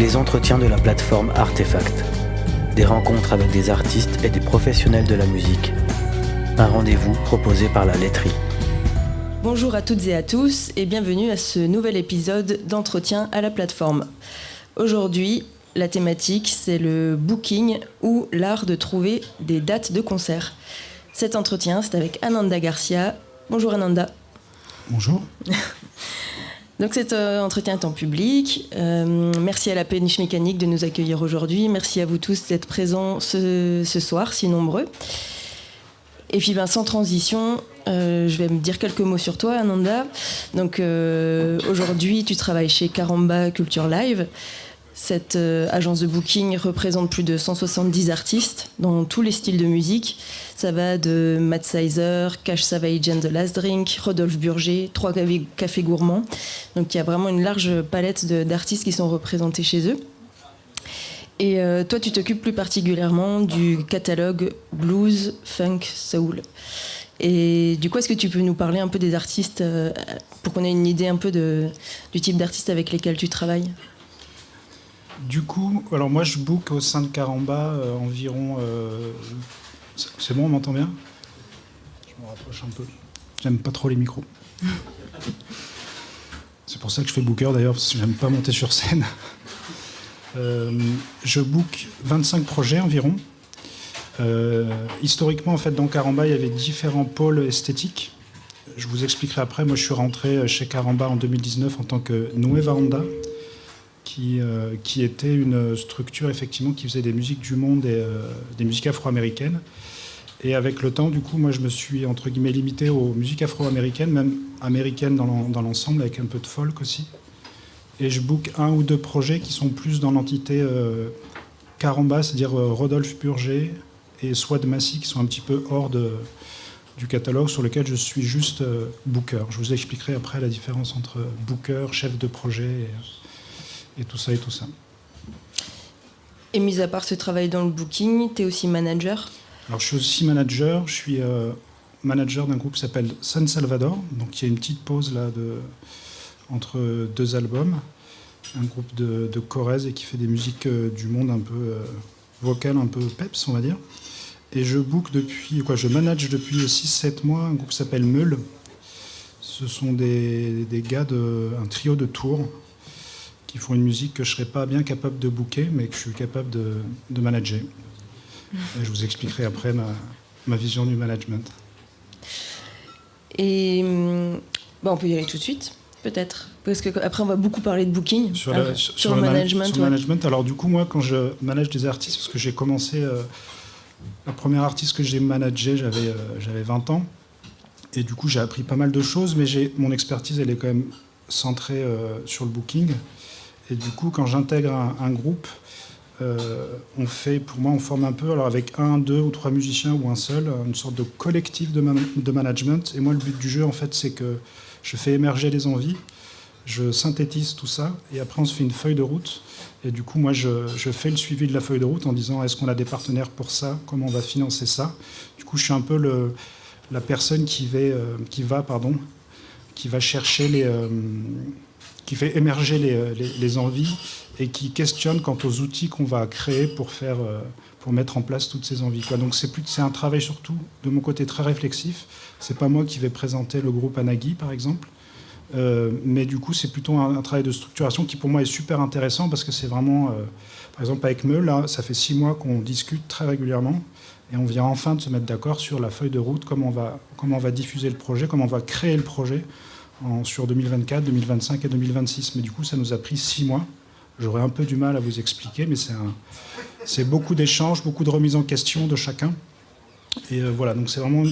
les entretiens de la plateforme Artefact. Des rencontres avec des artistes et des professionnels de la musique. Un rendez-vous proposé par la laiterie. Bonjour à toutes et à tous et bienvenue à ce nouvel épisode d'Entretien à la plateforme. Aujourd'hui, la thématique, c'est le booking ou l'art de trouver des dates de concert. Cet entretien, c'est avec Ananda Garcia. Bonjour Ananda. Bonjour. Donc cet entretien est en public. Merci à la Péniche Mécanique de nous accueillir aujourd'hui. Merci à vous tous d'être présents ce soir, si nombreux. Et puis sans transition, je vais me dire quelques mots sur toi, Ananda. Donc aujourd'hui, tu travailles chez Caramba Culture Live. Cette agence de booking représente plus de 170 artistes dans tous les styles de musique. Ça va de Matt Sizer, Cash Savage and the Last Drink, Rodolphe Burger, 3 cafés gourmands. Donc il y a vraiment une large palette d'artistes qui sont représentés chez eux. Et toi, tu t'occupes plus particulièrement du catalogue blues, funk, soul. Et du coup, est-ce que tu peux nous parler un peu des artistes pour qu'on ait une idée un peu du type d'artistes avec lesquels tu travailles ? Du coup, alors moi je book au sein de Caramba environ... C'est bon, on m'entend bien ? Je me rapproche un peu. J'aime pas trop les micros. C'est pour ça que je fais booker d'ailleurs, parce que j'aime pas monter sur scène. Je book 25 projets environ. Historiquement, en fait, dans Caramba, il y avait différents pôles esthétiques. Je vous expliquerai après. Moi, je suis rentré chez Caramba en 2019 en tant que Nueva Onda, qui était une structure effectivement qui faisait des musiques du monde et des musiques afro-américaines. Et avec le temps, du coup, moi, je me suis entre guillemets limité aux musiques afro-américaines, même américaines dans l'ensemble, avec un peu de folk aussi. Et je book 1 ou 2 projets qui sont plus dans l'entité Caramba, c'est-à-dire Rodolphe Burger et Swad Massy, qui sont un petit peu hors du catalogue, sur lequel je suis juste booker. Je vous expliquerai après la différence entre booker, chef de projet et tout ça et tout ça. Et mis à part ce travail dans le booking, tu es aussi manager ? Alors je suis aussi manager, je suis manager d'un groupe qui s'appelle San Salvador, donc il y a une petite pause là entre 2 albums, un groupe de Corrèze et qui fait des musiques du monde un peu vocales, un peu peps on va dire. Et je manage depuis 6-7 mois un groupe qui s'appelle Meule. Ce sont des gars un trio de Tours qui font une musique que je ne serais pas bien capable de booker, mais que je suis capable de manager. Et je vous expliquerai après ma vision du management. Et on peut y aller tout de suite, peut-être. Parce qu'apraprès, on va beaucoup parler de booking. Sur le management. Sur le management. Alors du coup, moi, quand je manage des artistes, parce que j'ai commencé... la première artiste que j'ai managée, j'avais 20 ans. Et du coup, j'ai appris pas mal de choses, mais mon expertise, elle est quand même centrée sur le booking. Et du coup, quand j'intègre un groupe, on forme un peu, alors avec 1, 2 ou 3 musiciens ou un seul, une sorte de collectif de management. Et moi, le but du jeu, en fait, c'est que je fais émerger les envies, je synthétise tout ça, et après, on se fait une feuille de route. Et du coup, moi, je fais le suivi de la feuille de route en disant, est-ce qu'on a des partenaires pour ça ? Comment on va financer ça ? Du coup, je suis un peu la personne qui va chercher qui fait émerger les envies et qui questionne quant aux outils qu'on va créer pour mettre en place toutes ces envies, quoi. Donc c'est un travail surtout de mon côté très réflexif. C'est pas moi qui vais présenter le groupe à Nagui par exemple, mais du coup c'est plutôt un travail de structuration qui pour moi est super intéressant parce que c'est vraiment, par exemple avec Meul, là ça fait 6 mois qu'on discute très régulièrement et on vient enfin de se mettre d'accord sur la feuille de route, comment on va diffuser le projet, comment on va créer le projet sur 2024, 2025 et 2026. Mais du coup, ça nous a pris 6 mois. J'aurais un peu du mal à vous expliquer, mais c'est beaucoup d'échanges, beaucoup de remises en question de chacun. Et voilà, donc c'est vraiment...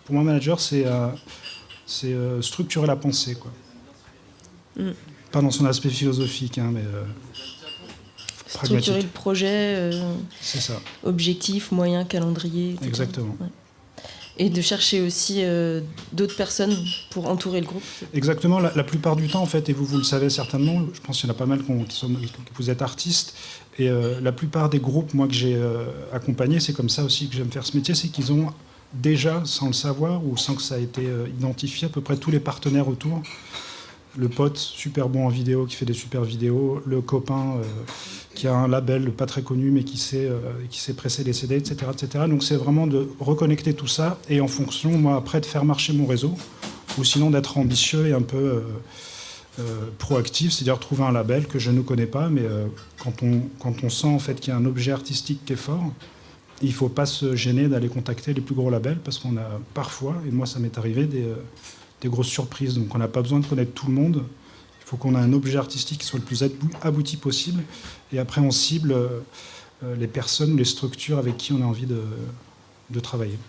Pour moi, manager, c'est structurer la pensée, quoi. Pas dans son aspect philosophique, hein, mais pragmatique. Structurer le projet, c'est ça. Objectif, moyen, calendrier. Etc. Exactement. Ouais. Et de chercher aussi d'autres personnes pour entourer le groupe. Exactement, la plupart du temps, en fait, et vous le savez certainement, je pense qu'il y en a pas mal qui vous êtes artistes, et la plupart des groupes, moi, que j'ai accompagnés, c'est comme ça aussi que j'aime faire ce métier, c'est qu'ils ont déjà, sans le savoir, ou sans que ça ait été identifié, à peu près tous les partenaires autour. le pote super bon en vidéo qui fait des super vidéos, le copain qui a un label pas très connu mais qui sait presser des CD, etc., etc. Donc c'est vraiment de reconnecter tout ça et en fonction, moi, après, de faire marcher mon réseau ou sinon d'être ambitieux et un peu proactif, c'est-à-dire trouver un label que je ne connais pas, mais quand on sent en fait qu'il y a un objet artistique qui est fort, il ne faut pas se gêner d'aller contacter les plus gros labels parce qu'on a parfois, et moi ça m'est arrivé, des grosses surprises. Donc on n'a pas besoin de connaître tout le monde. Il faut qu'on ait un objet artistique qui soit le plus abouti possible. Et après on cible les personnes ou les structures avec qui on a envie de travailler.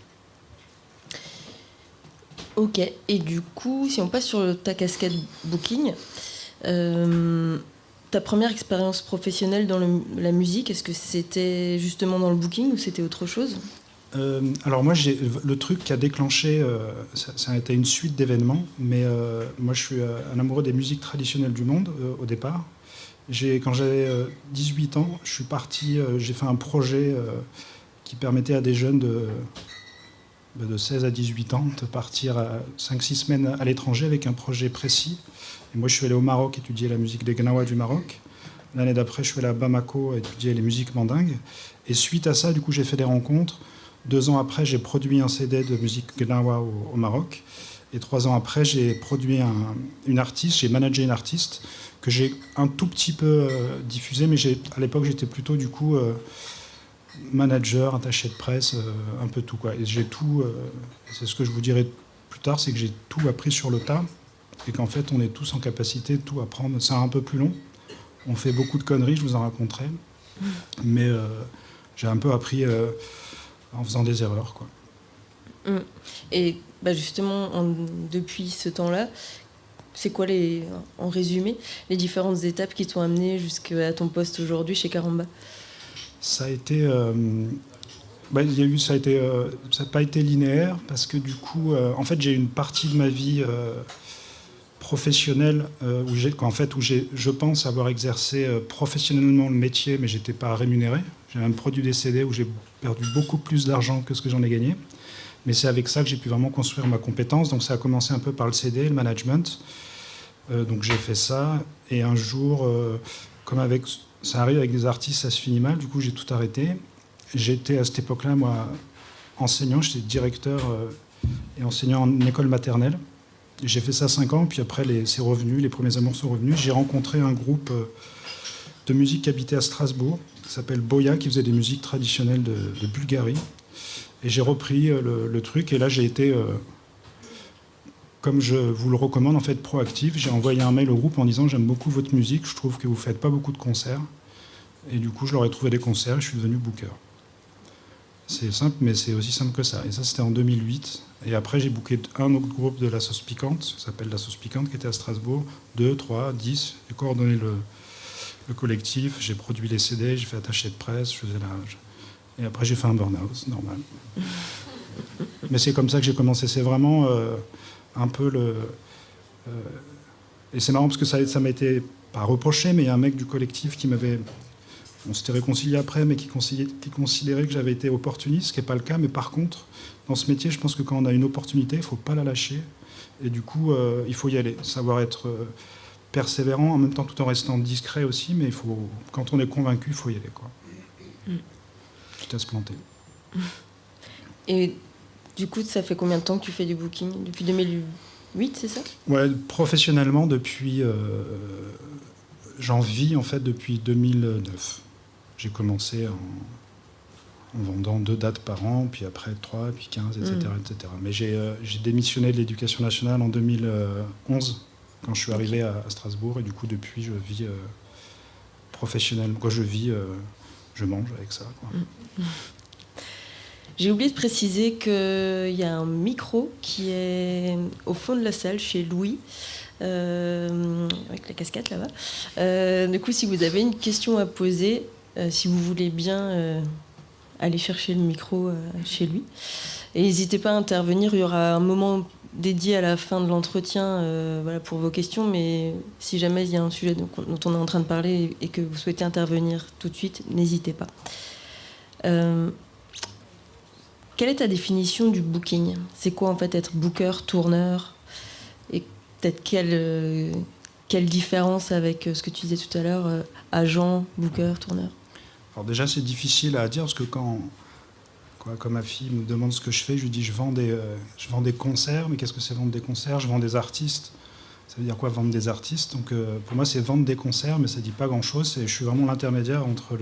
Ok, et du coup, si on passe sur ta casquette booking, ta première expérience professionnelle dans la musique, est-ce que c'était justement dans le booking ou c'était autre chose ? Alors moi, le truc qui a déclenché, ça a été une suite d'événements, mais moi je suis un amoureux des musiques traditionnelles du monde au départ. Quand j'avais 18 ans, je suis parti, j'ai fait un projet qui permettait à des jeunes de 16 à 18 ans de partir 5-6 semaines à l'étranger avec un projet précis. Et moi je suis allé au Maroc étudier la musique des Gnawa du Maroc. L'année d'après, je suis allé à Bamako étudier les musiques mandingues. Et suite à ça, du coup, j'ai fait des rencontres. 2 ans après, j'ai produit un CD de musique Gnawa au Maroc. Et 3 ans après, j'ai produit une artiste, j'ai managé une artiste que j'ai un tout petit peu diffusée, mais à l'époque, j'étais plutôt du coup manager, attaché de presse, un peu tout, quoi. Et j'ai tout, c'est ce que je vous dirai plus tard, c'est que j'ai tout appris sur le tas et qu'en fait, on est tous en capacité de tout apprendre. C'est un peu plus long. On fait beaucoup de conneries, je vous en raconterai. Mais j'ai un peu appris en faisant des erreurs, quoi. Et justement, depuis ce temps-là, c'est quoi, en résumé, les différentes étapes qui t'ont amené jusqu'à ton poste aujourd'hui chez Karamba ? Ça a été... ça n'a pas été linéaire parce que du coup, en fait, j'ai une partie de ma vie professionnelle où je pense avoir exercé professionnellement le métier, mais j'étais pas rémunéré. J'ai même produit des CD où j'ai perdu beaucoup plus d'argent que ce que j'en ai gagné. Mais c'est avec ça que j'ai pu vraiment construire ma compétence. Donc ça a commencé un peu par le CD, le management. Donc j'ai fait ça. Et un jour, ça arrive avec des artistes, ça se finit mal. Du coup, j'ai tout arrêté. J'étais à cette époque-là, moi, enseignant. J'étais directeur et enseignant en école maternelle. J'ai fait ça 5 ans, puis après, c'est revenu, les premiers amours sont revenus. J'ai rencontré un groupe de musique qui habitait à Strasbourg, qui s'appelle Boya, qui faisait des musiques traditionnelles de Bulgarie. Et j'ai repris le truc, et là, j'ai été, comme je vous le recommande, en fait, proactif. J'ai envoyé un mail au groupe en disant « J'aime beaucoup votre musique, je trouve que vous ne faites pas beaucoup de concerts. » Et du coup, je leur ai trouvé des concerts, et je suis devenu booker. C'est simple, mais c'est aussi simple que ça. Et ça, c'était en 2008. Et après, j'ai booké un autre groupe de la Sauce Piquante, qui s'appelle la Sauce Piquante, qui était à Strasbourg. 2, 3, 10. J'ai coordonné le collectif, j'ai produit les CD, j'ai fait attaché de presse, je faisais et après, j'ai fait un burn-out, normal. Mais c'est comme ça que j'ai commencé. C'est vraiment un peu et c'est marrant parce que ça m'a été pas reproché, mais il y a un mec du collectif qui m'avait... On s'était réconcilié après, mais qui considérait que j'avais été opportuniste, ce qui n'est pas le cas. Mais par contre, dans ce métier, je pense que quand on a une opportunité, il ne faut pas la lâcher. Et du coup, il faut y aller. Savoir être persévérant, en même temps tout en restant discret aussi. Mais quand on est convaincu, il faut y aller, quoi. Quitte à se planter. Et du coup, ça fait combien de temps que tu fais du booking ? Depuis 2008, c'est ça ? Ouais, professionnellement, depuis... j'en vis, en fait, depuis 2009. J'ai commencé en vendant 2 dates par an, puis après 3, puis 15, etc. etc. Mais j'ai démissionné de l'Éducation nationale en 2011, quand je suis arrivé à Strasbourg, et du coup, depuis, je vis professionnellement. Quand je vis, je mange avec ça, quoi. J'ai oublié de préciser qu'il y a un micro qui est au fond de la salle, chez Louis, avec la casquette là-bas. Du coup, si vous avez une question à poser, si vous voulez bien aller chercher le micro chez lui. Et n'hésitez pas à intervenir, il y aura un moment dédié à la fin de l'entretien pour vos questions, mais si jamais il y a un sujet dont on est en train de parler et que vous souhaitez intervenir tout de suite, n'hésitez pas. Quelle est ta définition du booking ? C'est quoi en fait être booker, tourneur ? Et peut-être quelle différence avec ce que tu disais tout à l'heure, agent, booker, tourneur? Alors déjà, c'est difficile à dire parce que quand ma fille me demande ce que je fais, je lui dis je vends des concerts, mais qu'est-ce que c'est vendre des concerts? Je vends des artistes. Ça veut dire quoi vendre des artistes? Donc pour moi, c'est vendre des concerts, mais ça ne dit pas grand-chose. Je suis vraiment l'intermédiaire entre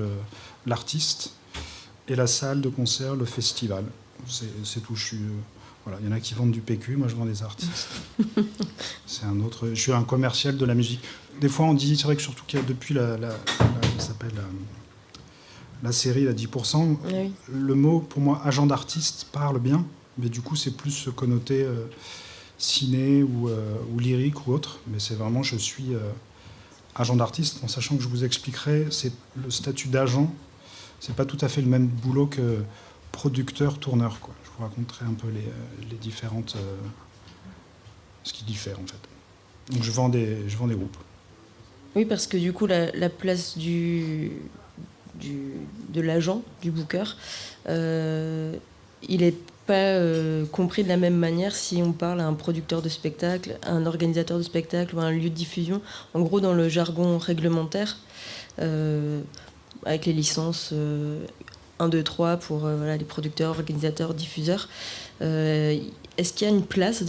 l'artiste et la salle de concert, le festival. C'est tout. Voilà, il y en a qui vendent du PQ, moi je vends des artistes. C'est un autre. Je suis un commercial de la musique. Des fois on dit, c'est vrai que surtout qu'il y a depuis ça s'appelle la série la 10%, oui. Le mot pour moi agent d'artiste parle bien, mais du coup c'est plus connoté ciné ou lyrique ou autre. Mais c'est vraiment je suis agent d'artiste, en sachant que je vous expliquerai, c'est le statut d'agent. C'est pas tout à fait le même boulot que producteur, tourneur, quoi. Je vous raconterai un peu les différentes... ce qui diffère, en fait. Donc je vends des groupes. Oui, parce que du coup, la place de l'agent, du booker, il n'est pas compris de la même manière si on parle à un producteur de spectacle, à un organisateur de spectacle ou à un lieu de diffusion. En gros, dans le jargon réglementaire, avec les licences 1, 2, 3 pour voilà, les producteurs, organisateurs, diffuseurs. Est-ce qu'il y a une place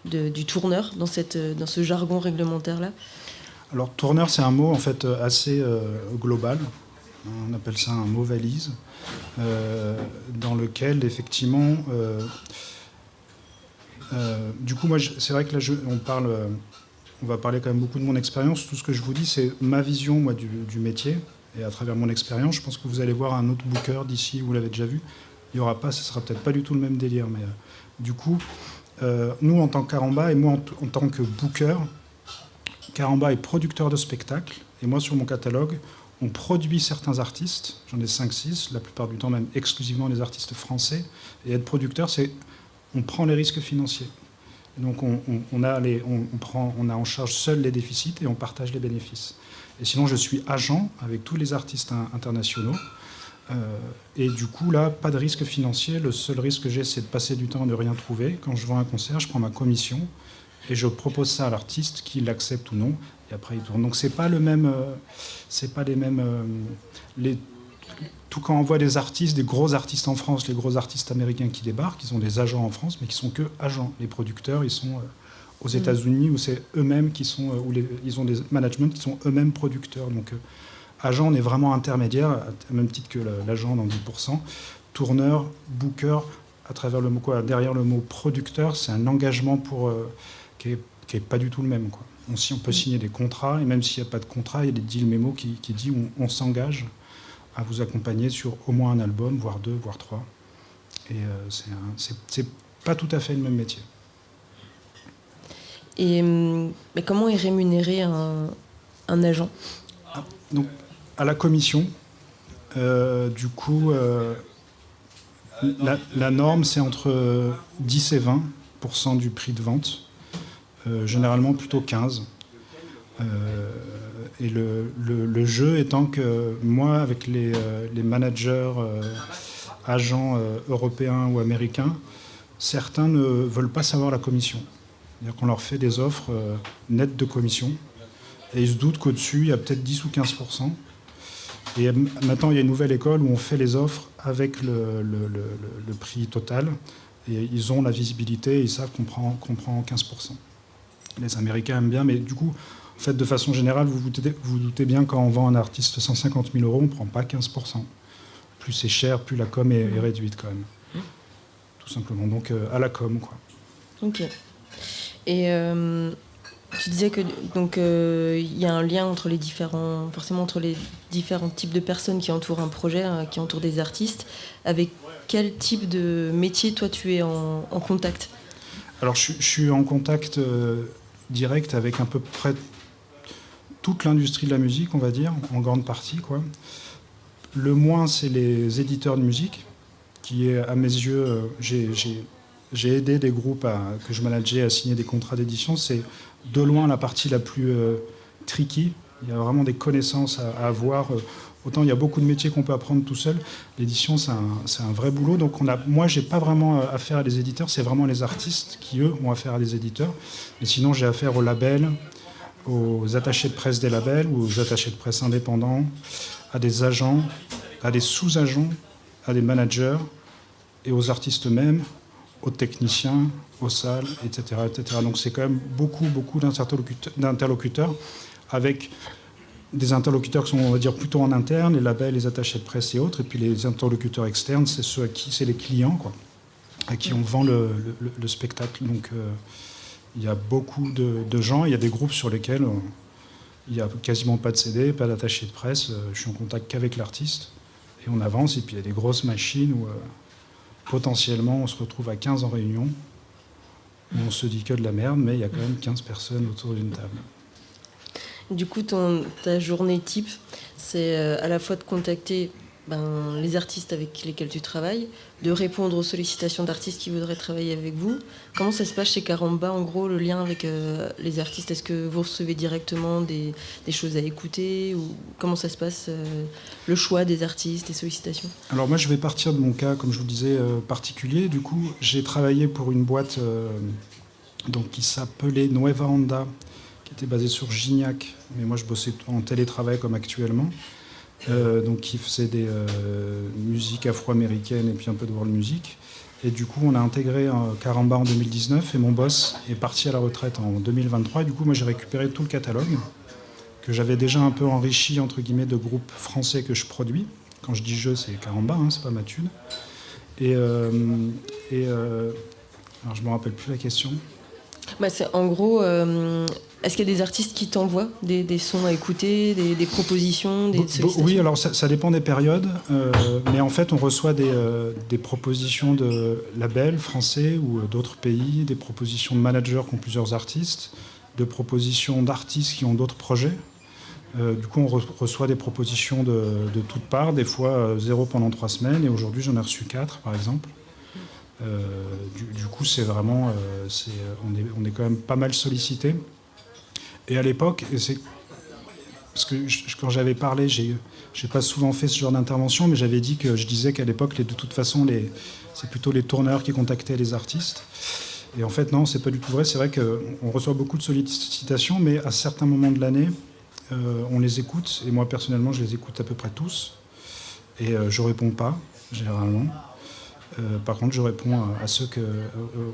du tourneur dans ce jargon réglementaire-là? Alors, tourneur, c'est un mot en fait assez global. On appelle ça un mot valise, dans lequel, effectivement... du coup, moi, c'est vrai que là, on va parler quand même beaucoup de mon expérience. Tout ce que je vous dis, c'est ma vision, moi, du métier. Et à travers mon expérience, je pense que vous allez voir un autre booker d'ici, vous l'avez déjà vu. Il y aura pas, ce sera peut-être pas du tout le même délire. Mais du coup, nous, en tant que Caramba, et moi, en tant que booker, Caramba est producteur de spectacles. Et moi, sur mon catalogue, on produit certains artistes. J'en ai 5-6, la plupart du temps même exclusivement les artistes français. Et être producteur, c'est on prend les risques financiers. Et donc on a en charge seul les déficits et on partage les bénéfices. Et sinon, je suis agent avec tous les artistes internationaux. Et du coup, là, pas de risque financier. Le seul risque que j'ai, c'est de passer du temps à ne rien trouver. Quand je vends un concert, je prends ma commission et je propose ça à l'artiste, qui l'accepte ou non. Et après, il tourne. Donc, c'est pas le même. C'est pas les mêmes. Tout quand on voit des artistes, des gros artistes en France, les gros artistes américains qui débarquent, ils ont des agents en France, mais qui sont que agents. Les producteurs, ils sont aux États-Unis, où c'est eux-mêmes qui sont, ils ont des managements qui sont eux-mêmes producteurs. Donc, agent, on est vraiment intermédiaire, au même titre que l'agent dans 10%. Tourneur, booker, à travers le mot quoi, derrière le mot producteur, c'est un engagement qui est pas du tout le même, quoi. On peut signer des contrats, et même s'il n'y a pas de contrat, il y a des deal mémo qui dit on s'engage à vous accompagner sur au moins un album, voire 2, voire 3. Et c'est pas tout à fait le même métier. Et mais comment est rémunéré un agent? Donc, à la commission, du coup, la norme, c'est entre 10 et 20% du prix de vente, généralement plutôt 15%. Et le jeu étant que moi, avec les managers, agents européens ou américains, certains ne veulent pas savoir la commission. C'est-à-dire qu'on leur fait des offres nettes de commission, et ils se doutent qu'au-dessus, il y a peut-être 10 ou 15%. Et maintenant, il y a une nouvelle école où on fait les offres avec le prix total, et ils ont la visibilité, et ils savent qu'on prend 15%. Les Américains aiment bien, mais du coup, en fait, de façon générale, vous vous doutez bien, quand on vend un artiste 150 000 €, on ne prend pas 15%. Plus c'est cher, plus la com est réduite quand même. Tout simplement. Donc à la com, quoi. Ok. Et tu disais que donc il y a un lien entre les différents types de personnes qui entourent un projet, qui entourent des artistes. Avec quel type de métier, toi, tu es en contact? Alors, je suis en contact direct avec à peu près toute l'industrie de la musique, on va dire, en grande partie, quoi. Le moins, c'est les éditeurs de musique, qui est, à mes yeux, j'ai aidé des groupes que je manageais à signer des contrats d'édition. C'est de loin la partie la plus tricky. Il y a vraiment des connaissances à avoir autant il y a beaucoup de métiers qu'on peut apprendre tout seul. L'édition, c'est un vrai boulot. Donc moi, j'ai pas vraiment affaire à des éditeurs, c'est vraiment les artistes qui, eux, ont affaire à des éditeurs. Mais sinon, j'ai affaire aux labels, aux attachés de presse des labels ou aux attachés de presse indépendants, à des agents, à des sous-agents, à des managers et aux artistes eux-mêmes, aux techniciens, aux salles, etc., etc. Donc c'est quand même beaucoup d'interlocuteurs avec des interlocuteurs qui sont, on va dire, plutôt en interne, les labels, les attachés de presse et autres, et puis les interlocuteurs externes, c'est ceux à qui, c'est les clients, quoi, à qui on vend le spectacle. Donc il y a beaucoup de gens, il y a des groupes sur lesquels il n'y a quasiment pas de CD, pas d'attaché de presse, je suis en contact qu'avec l'artiste, et on avance, et puis il y a des grosses machines où potentiellement on se retrouve à 15 en réunion, où on se dit que de la merde, mais il y a quand même 15 personnes autour d'une table. Du coup, ta journée type, c'est à la fois de contacter les artistes avec lesquels tu travailles, de répondre aux sollicitations d'artistes qui voudraient travailler avec vous. Comment ça se passe chez Caramba, en gros, le lien avec les artistes? Est-ce que vous recevez directement des choses à écouter, ou comment ça se passe, le choix des artistes, les sollicitations? Alors moi, je vais partir de mon cas, comme je vous disais, particulier. Du coup, j'ai travaillé pour une boîte qui s'appelait Nueva Onda, qui était basée sur Gignac, mais moi je bossais en télétravail comme actuellement, qui faisait des musiques afro-américaines et puis un peu de world music. Et du coup, on a intégré Caramba en 2019 et mon boss est parti à la retraite en 2023. Et du coup, moi j'ai récupéré tout le catalogue que j'avais déjà un peu enrichi, entre guillemets, de groupes français que je produis. Quand je dis je, c'est Caramba, c'est pas ma thune. Alors je me rappelle plus la question. C'est en gros, est-ce qu'il y a des artistes qui t'envoient des sons à écouter, des propositions, des sollicitations? Oui, alors ça dépend des périodes, mais en fait on reçoit des propositions de labels français ou d'autres pays, des propositions de managers qui ont plusieurs artistes, de propositions d'artistes qui ont d'autres projets. Du coup on reçoit des propositions de toutes parts, des fois 0 pendant 3 semaines, et aujourd'hui j'en ai reçu 4 par exemple. Du coup, c'est vraiment, on est quand même pas mal sollicité. Et à l'époque, parce que quand j'avais parlé, j'ai pas souvent fait ce genre d'intervention, mais j'avais dit que je disais qu'à l'époque, de toute façon, c'est plutôt les tourneurs qui contactaient les artistes. Et en fait, non, c'est pas du tout vrai. C'est vrai qu'on reçoit beaucoup de sollicitations, mais à certains moments de l'année, on les écoute. Et moi, personnellement, je les écoute à peu près tous. Et je réponds pas, généralement. Par contre, je réponds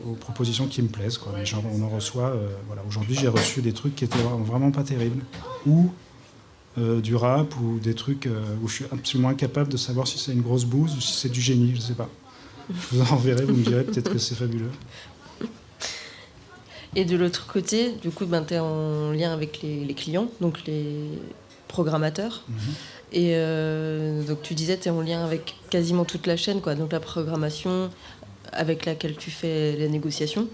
aux propositions qui me plaisent, quoi. On en reçoit. Voilà. Aujourd'hui, j'ai reçu des trucs qui étaient vraiment pas terribles, ou du rap, ou des trucs où je suis absolument incapable de savoir si c'est une grosse bouse ou si c'est du génie. Je sais pas. Je vous en enverrai, vous me direz peut-être que c'est fabuleux. Et de l'autre côté, du coup, tu es en lien avec les clients, donc les programmateurs. Et donc tu disais, tu es en lien avec quasiment toute la chaîne, quoi. Donc la programmation avec laquelle tu fais les négociations.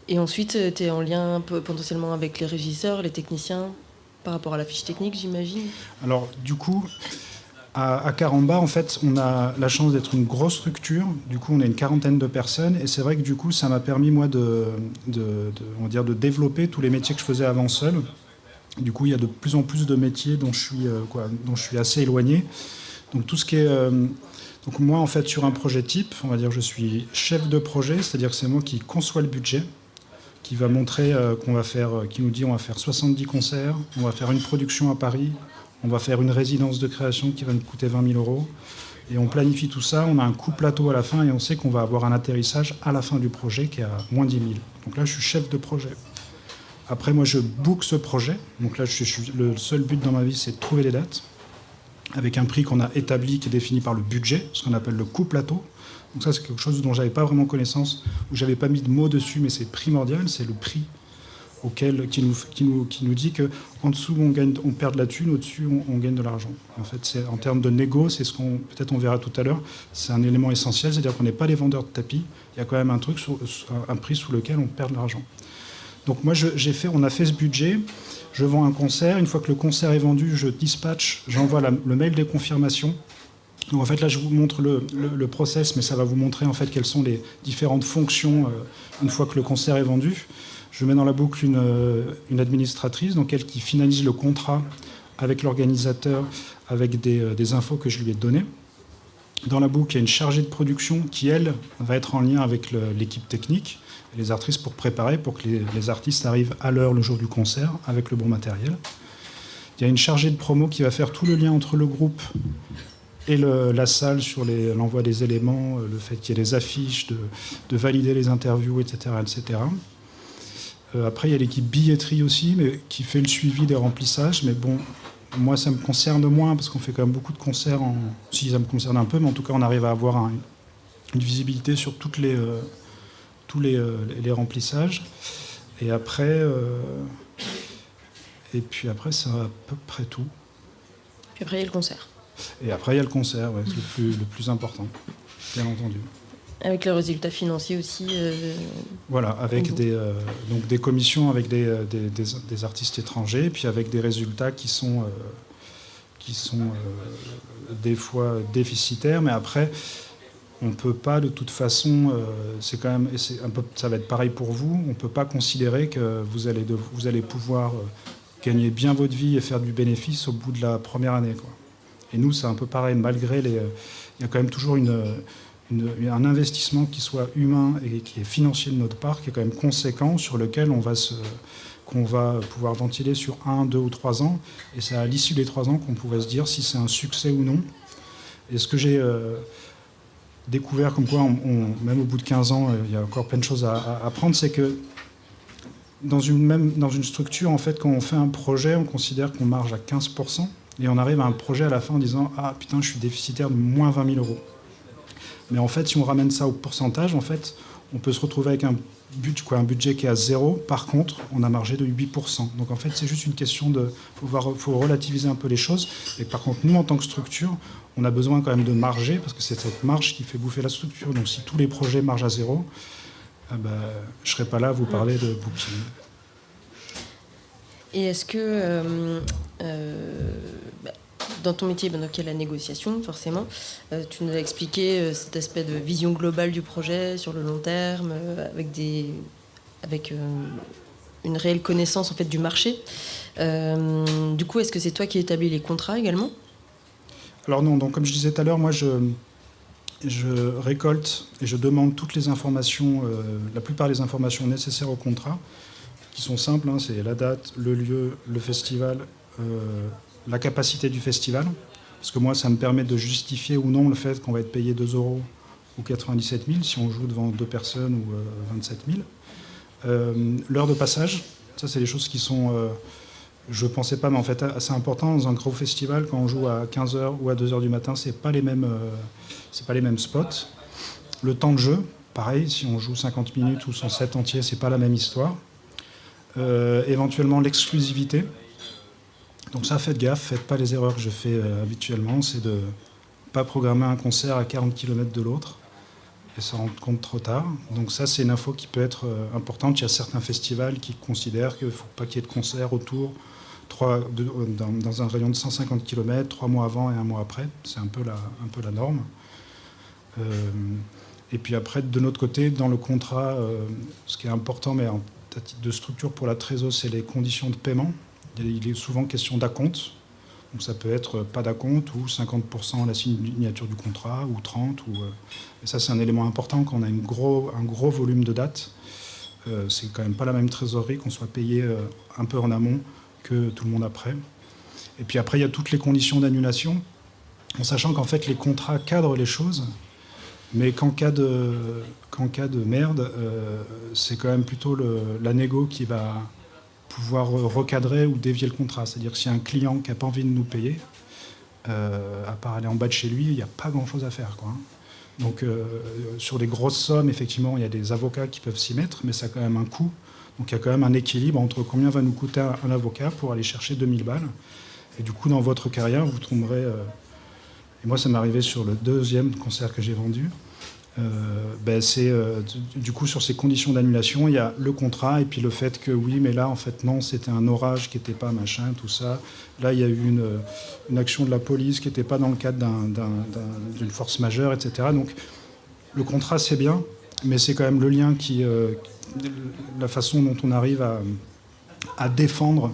Et ensuite, tu es en lien potentiellement avec les régisseurs, les techniciens, par rapport à la fiche technique, j'imagine. Alors du coup, à Caramba, en fait, on a la chance d'être une grosse structure. Du coup, on est une 40aine de personnes. Et c'est vrai que du coup, ça m'a permis, moi, de développer tous les métiers que je faisais avant seul. Du coup, il y a de plus en plus de métiers dont je suis assez éloigné. Donc, tout ce qui est... donc, moi, en fait, sur un projet type, on va dire je suis chef de projet, c'est-à-dire que c'est moi qui conçois le budget, qui va montrer qui nous dit on va faire 70 concerts, on va faire une production à Paris, on va faire une résidence de création qui va nous coûter 20 000 €. Et on planifie tout ça, on a un coût plateau à la fin et on sait qu'on va avoir un atterrissage à la fin du projet qui est à moins 10 000. Donc là, je suis chef de projet. Après, moi, je book ce projet. Donc là, le seul but dans ma vie, c'est de trouver les dates, avec un prix qu'on a établi, qui est défini par le budget, ce qu'on appelle le coût plateau. Donc ça, c'est quelque chose dont je n'avais pas vraiment connaissance, où je n'avais pas mis de mots dessus, mais c'est primordial, c'est le prix qui nous dit qu'en dessous, on perd de la thune, au-dessus, on gagne de l'argent. En fait, en termes de négo, c'est peut-être on verra tout à l'heure, c'est un élément essentiel, c'est-à-dire qu'on n'est pas les vendeurs de tapis, il y a quand même un prix sous lequel on perd de l'argent. Donc moi, on a fait ce budget, je vends un concert. Une fois que le concert est vendu, je dispatche, j'envoie le mail des confirmations. Donc en fait, là, je vous montre le process, mais ça va vous montrer en fait quelles sont les différentes fonctions une fois que le concert est vendu. Je mets dans la boucle une administratrice, donc elle qui finalise le contrat avec l'organisateur, avec des infos que je lui ai données. Dans la boucle, il y a une chargée de production qui, elle, va être en lien avec l'équipe technique et les artistes pour préparer, pour que les artistes arrivent à l'heure le jour du concert avec le bon matériel. Il y a une chargée de promo qui va faire tout le lien entre le groupe et la salle sur l'envoi des éléments, le fait qu'il y ait des affiches, de valider les interviews, etc. etc. Après, il y a l'équipe billetterie aussi, mais qui fait le suivi des remplissages. Mais bon, moi, ça me concerne moins, parce qu'on fait quand même beaucoup de concerts. Si, ça me concerne un peu, mais en tout cas, on arrive à avoir une visibilité sur tous les remplissages. Et après... Et puis après, c'est à peu près tout. Puis après, il y a le concert. Et après, il y a le concert, ouais, c'est le plus important, bien entendu. Avec le résultat financier aussi. Voilà, avec donc des commissions avec des artistes étrangers, et puis avec des résultats qui sont des fois déficitaires, mais après, on ne peut pas de toute façon, c'est quand même, et c'est un peu, ça va être pareil pour vous, on ne peut pas considérer que vous allez pouvoir gagner bien votre vie et faire du bénéfice au bout de la première année, quoi. Et nous, c'est un peu pareil, malgré il y a quand même toujours un investissement qui soit humain et qui est financier de notre part, qui est quand même conséquent, sur lequel qu'on va pouvoir ventiler sur 1, 2 ou 3 ans. Et c'est à l'issue des 3 ans qu'on pourrait se dire si c'est un succès ou non. Et ce que j'ai découvert, comme quoi, même au bout de 15 ans, il y a encore plein de choses à apprendre, c'est que dans une structure, en fait, quand on fait un projet, on considère qu'on marge à 15%, et on arrive à un projet à la fin en disant « Ah putain, je suis déficitaire de moins 20 000 €. Mais en fait, si on ramène ça au pourcentage, en fait, on peut se retrouver avec un budget qui est à 0. Par contre, on a margé de 8%. Donc en fait, c'est juste une question de... faut relativiser un peu les choses. Et par contre, nous, en tant que structure, on a besoin quand même de marger, parce que c'est cette marge qui fait bouffer la structure. Donc si tous les projets margent à 0, je ne serai pas là à vous parler de booking. Et est-ce que, dans ton métier, donc il y a la négociation, forcément, tu nous as expliqué cet aspect de vision globale du projet sur le long terme, avec une réelle connaissance en fait, du marché. Du coup, est-ce que c'est toi qui établis les contrats également ? Alors non, donc comme je disais tout à l'heure, moi je récolte et je demande toutes les informations, la plupart des informations nécessaires au contrat, qui sont simples, hein, c'est la date, le lieu, le festival, la capacité du festival, parce que moi ça me permet de justifier ou non le fait qu'on va être payé 2 € ou 97 000 si on joue devant 2 personnes ou 27 000. L'heure de passage, ça c'est des choses qui sont, je ne pensais pas, mais en fait assez important dans un gros festival. Quand on joue à 15h ou à 2h du matin, c'est pas les mêmes spots. Le temps de jeu, pareil, si on joue 50 minutes ou son set entier, c'est pas la même histoire. Éventuellement l'exclusivité. Donc ça, faites gaffe, faites pas les erreurs que je fais habituellement, c'est de pas programmer un concert à 40 km de l'autre et s'en rendre compte trop tard. Donc ça, c'est une info qui peut être importante. Il y a certains festivals qui considèrent qu'il ne faut pas qu'il y ait de concert autour dans un rayon de 150 km, 3 mois avant et 1 mois après. C'est un peu la norme. Et puis après, de notre côté, dans le contrat, ce qui est important, mais à titre de structure pour la Trésor, c'est les conditions de paiement. Il est souvent question d'acompte. Donc ça peut être pas d'acompte ou 50% à la signature du contrat ou 30%. Et ça, c'est un élément important quand on a un gros volume de dates. C'est quand même pas la même trésorerie qu'on soit payé un peu en amont que tout le monde après. Et puis après, il y a toutes les conditions d'annulation, en sachant qu'en fait, les contrats cadrent les choses, mais qu'en cas de merde, c'est quand même plutôt la négo qui va pouvoir recadrer ou dévier le contrat. C'est-à-dire que s'il y a un client qui n'a pas envie de nous payer, à part aller en bas de chez lui, il n'y a pas grand-chose à faire, quoi. Donc sur des grosses sommes, effectivement, il y a des avocats qui peuvent s'y mettre, mais ça a quand même un coût. Donc il y a quand même un équilibre entre combien va nous coûter un avocat pour aller chercher 2000 balles. Et du coup, dans votre carrière, vous tomberez... et moi, ça m'est arrivé sur le 2e concert que j'ai vendu. Du coup, sur ces conditions d'annulation, il y a le contrat et puis le fait que oui, mais là, en fait, non, c'était un orage qui n'était pas machin, tout ça. Là, il y a eu une action de la police qui n'était pas dans le cadre d'une force majeure, etc. Donc, le contrat, c'est bien, mais c'est quand même le lien la façon dont on arrive à défendre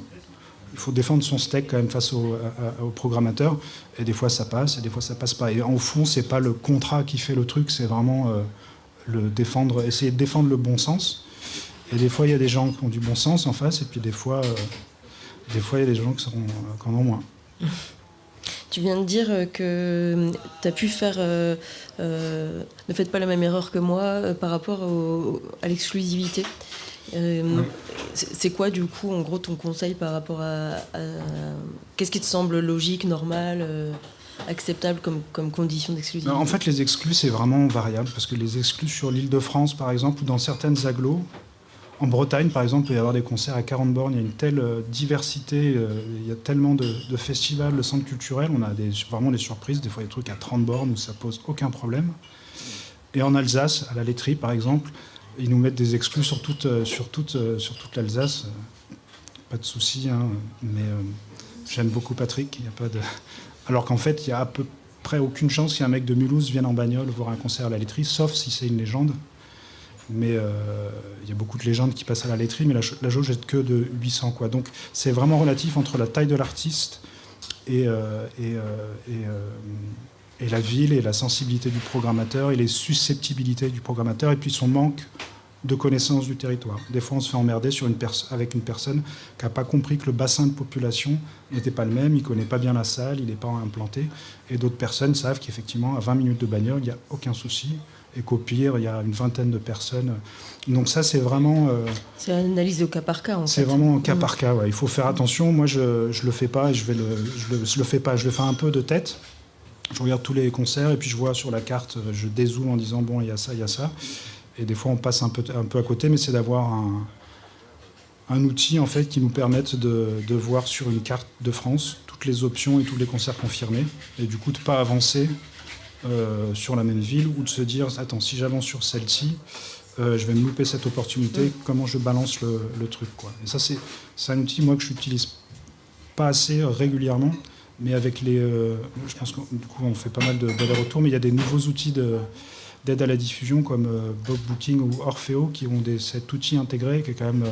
il faut défendre son steak quand même face au programmateur. Et des fois ça passe, et des fois ça passe pas. Et en fond, c'est pas le contrat qui fait le truc, c'est vraiment essayer de défendre le bon sens. Et des fois, il y a des gens qui ont du bon sens en face, et puis des fois, il y a des gens qui en ont moins. Tu viens de dire que tu as pu faire... ne faites pas la même erreur que moi par rapport à l'exclusivité. C'est quoi, du coup, en gros, ton conseil par rapport à qu'est-ce qui te semble logique, normal, acceptable comme condition d'exclusivité? En fait, les exclus, c'est vraiment variable, parce que les exclus sur l'Île-de-France, par exemple, ou dans certaines agglos, en Bretagne, par exemple, il peut y avoir des concerts à 40 bornes, il y a une telle diversité, il y a tellement de festivals, de centres culturels, on a vraiment des surprises, des fois des trucs à 30 bornes où ça pose aucun problème. Et en Alsace, à la laiterie, par exemple, ils nous mettent des exclus sur toute l'Alsace. Pas de souci, hein, mais j'aime beaucoup Patrick. Il y a pas de... Alors qu'en fait, il n'y a à peu près aucune chance qu'un mec de Mulhouse vienne en bagnole voir un concert à la laiterie, sauf si c'est une légende. Mais il y a beaucoup de légendes qui passent à la laiterie, mais la jauge est que de 800, quoi. Donc c'est vraiment relatif entre la taille de l'artiste et la ville et la sensibilité du programmateur et les susceptibilités du programmateur et puis son manque de connaissance du territoire. Des fois, on se fait emmerder avec une personne qui n'a pas compris que le bassin de population n'était pas le même, il ne connaît pas bien la salle, il n'est pas implanté. Et d'autres personnes savent qu'effectivement, à 20 minutes de bagnole, il n'y a aucun souci. Et qu'au pire, il y a une vingtaine de personnes. Donc ça, c'est vraiment... c'est une analyse au cas par cas, en fait. C'est vraiment au cas par cas, ouais. Il faut faire attention. Moi, je le fais pas et je le fais pas. Je le fais un peu de tête. Je regarde tous les concerts et puis je vois sur la carte, je dézoome en disant, bon, il y a ça, il y a ça. Et des fois, on passe un peu à côté, mais c'est d'avoir un outil, en fait, qui nous permette de voir sur une carte de France toutes les options et tous les concerts confirmés. Et du coup, de ne pas avancer sur la même ville ou de se dire, attends, si j'avance sur celle-ci, je vais me louper cette opportunité, comment je balance le truc, quoi. Et ça, c'est un outil, moi, que je n'utilise pas assez régulièrement, mais avec je pense que du coup, on fait pas mal d'allers-retours, mais il y a des nouveaux outils d'aide à la diffusion comme Bob Booking ou Orfeo qui ont cet outil intégré qui est quand même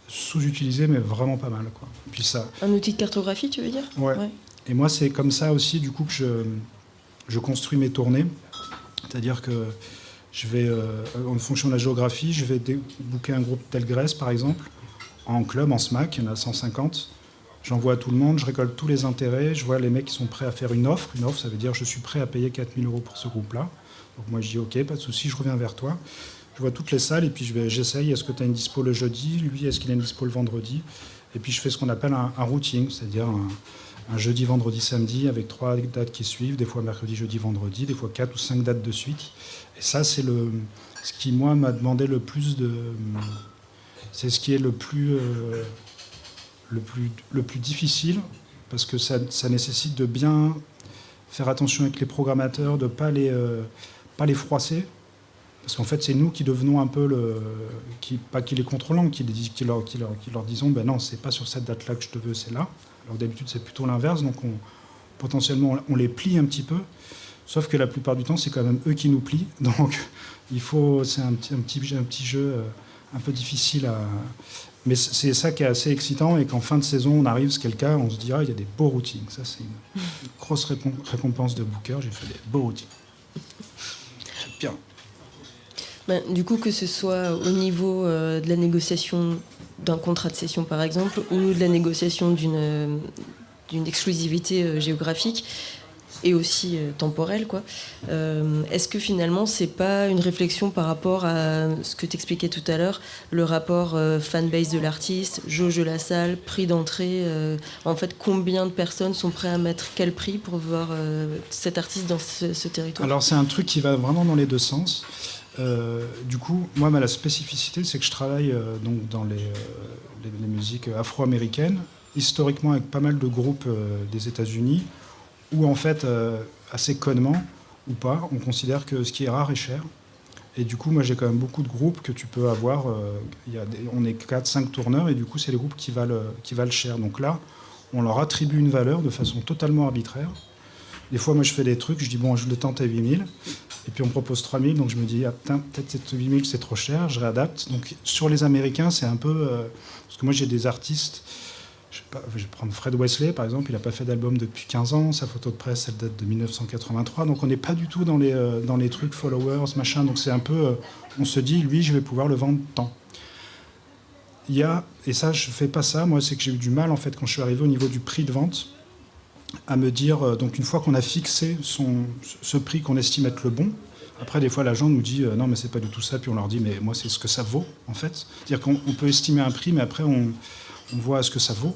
sous-utilisé, mais vraiment pas mal, quoi. Puis ça... Un outil de cartographie, tu veux dire? Ouais. Et moi, c'est comme ça aussi, du coup, que je construis mes tournées. C'est-à-dire que je vais, en fonction de la géographie, je vais booker un groupe d'Algrès, par exemple, en club, en SMAC, il y en a 150. J'envoie à tout le monde, je récolte tous les intérêts, je vois les mecs qui sont prêts à faire une offre. Une offre, ça veut dire je suis prêt à payer 4 000 € pour ce groupe-là. Donc moi, je dis OK, pas de souci, je reviens vers toi. Je vois toutes les salles et puis j'essaye, est-ce que tu as une dispo le jeudi? Lui, est-ce qu'il a une dispo le vendredi? Et puis je fais ce qu'on appelle un routing, c'est-à-dire un jeudi, vendredi, samedi, avec 3 dates qui suivent, des fois mercredi, jeudi, vendredi, des fois 4 ou 5 dates de suite. Et ça, c'est ce qui, moi, m'a demandé le plus de... C'est ce qui est le plus difficile, parce que ça nécessite de bien faire attention avec les programmateurs, de ne pas les froisser. Parce qu'en fait, c'est nous qui devenons un peu pas qui les contrôlons, qui leur disons, ben non, c'est pas sur cette date-là que je te veux, c'est là. Alors d'habitude, c'est plutôt l'inverse, donc potentiellement, on les plie un petit peu, sauf que la plupart du temps, c'est quand même eux qui nous plient. Donc, c'est un petit jeu un peu difficile à... Mais c'est ça qui est assez excitant, et qu'en fin de saison, on arrive, c'est le cas, on se dit, il y a des beaux routings. Ça, c'est une grosse récompense de booker, j'ai fait des beaux routings. C'est bien. Du coup, que ce soit au niveau de la négociation d'un contrat de cession, par exemple, ou de la négociation d'une exclusivité géographique, et aussi temporelle, quoi. Est-ce que finalement, c'est pas une réflexion par rapport à ce que tu expliquais tout à l'heure, le rapport fanbase de l'artiste, jauge de la salle, prix d'entrée, en fait, combien de personnes sont prêtes à mettre quel prix pour voir cet artiste dans ce territoire? Alors, c'est un truc qui va vraiment dans les deux sens. Du coup, moi, la spécificité, c'est que je travaille donc dans les musiques afro-américaines, historiquement avec pas mal de groupes des États-Unis, où en fait, assez connement ou pas, on considère que ce qui est rare est cher. Et du coup, moi, j'ai quand même beaucoup de groupes que tu peux avoir. On est 4-5 tourneurs, et du coup, c'est les groupes qui valent cher. Donc là, on leur attribue une valeur de façon totalement arbitraire. Des fois, moi, je fais des trucs, je dis, bon, je le tente à 8 000, et puis on me propose 3 000, donc je me dis, peut-être cette 8 000, c'est trop cher, je réadapte. Donc sur les Américains, c'est un peu... parce que moi, j'ai des artistes, je vais prendre Fred Wesley, par exemple, il n'a pas fait d'album depuis 15 ans, sa photo de presse, elle date de 1983, donc on n'est pas du tout dans les trucs followers, machin, donc c'est un peu, on se dit, lui, je vais pouvoir le vendre tant. Et ça, je ne fais pas ça, moi, c'est que j'ai eu du mal, en fait, quand je suis arrivé au niveau du prix de vente, à me dire, donc une fois qu'on a fixé ce prix qu'on estime être le bon, après, des fois, l'agent nous dit non, mais c'est pas du tout ça, puis on leur dit, mais moi, c'est ce que ça vaut, en fait. C'est-à-dire qu'on peut estimer un prix, mais après, on voit ce que ça vaut.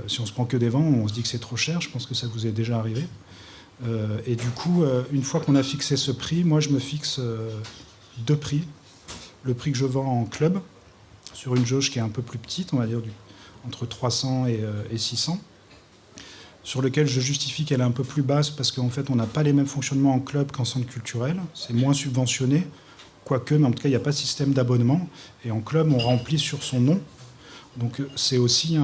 Si on se prend que des vents, on se dit que c'est trop cher, je pense que ça vous est déjà arrivé. Et du coup, une fois qu'on a fixé ce prix, moi, je me fixe 2 prix. Le prix que je vends en club, sur une jauge qui est un peu plus petite, on va dire entre 300 et 600. Sur lequel je justifie qu'elle est un peu plus basse parce qu'en fait, on n'a pas les mêmes fonctionnements en club qu'en centre culturel. C'est moins subventionné, quoique, mais en tout cas, il n'y a pas de système d'abonnement. Et en club, on remplit sur son nom. Donc, c'est aussi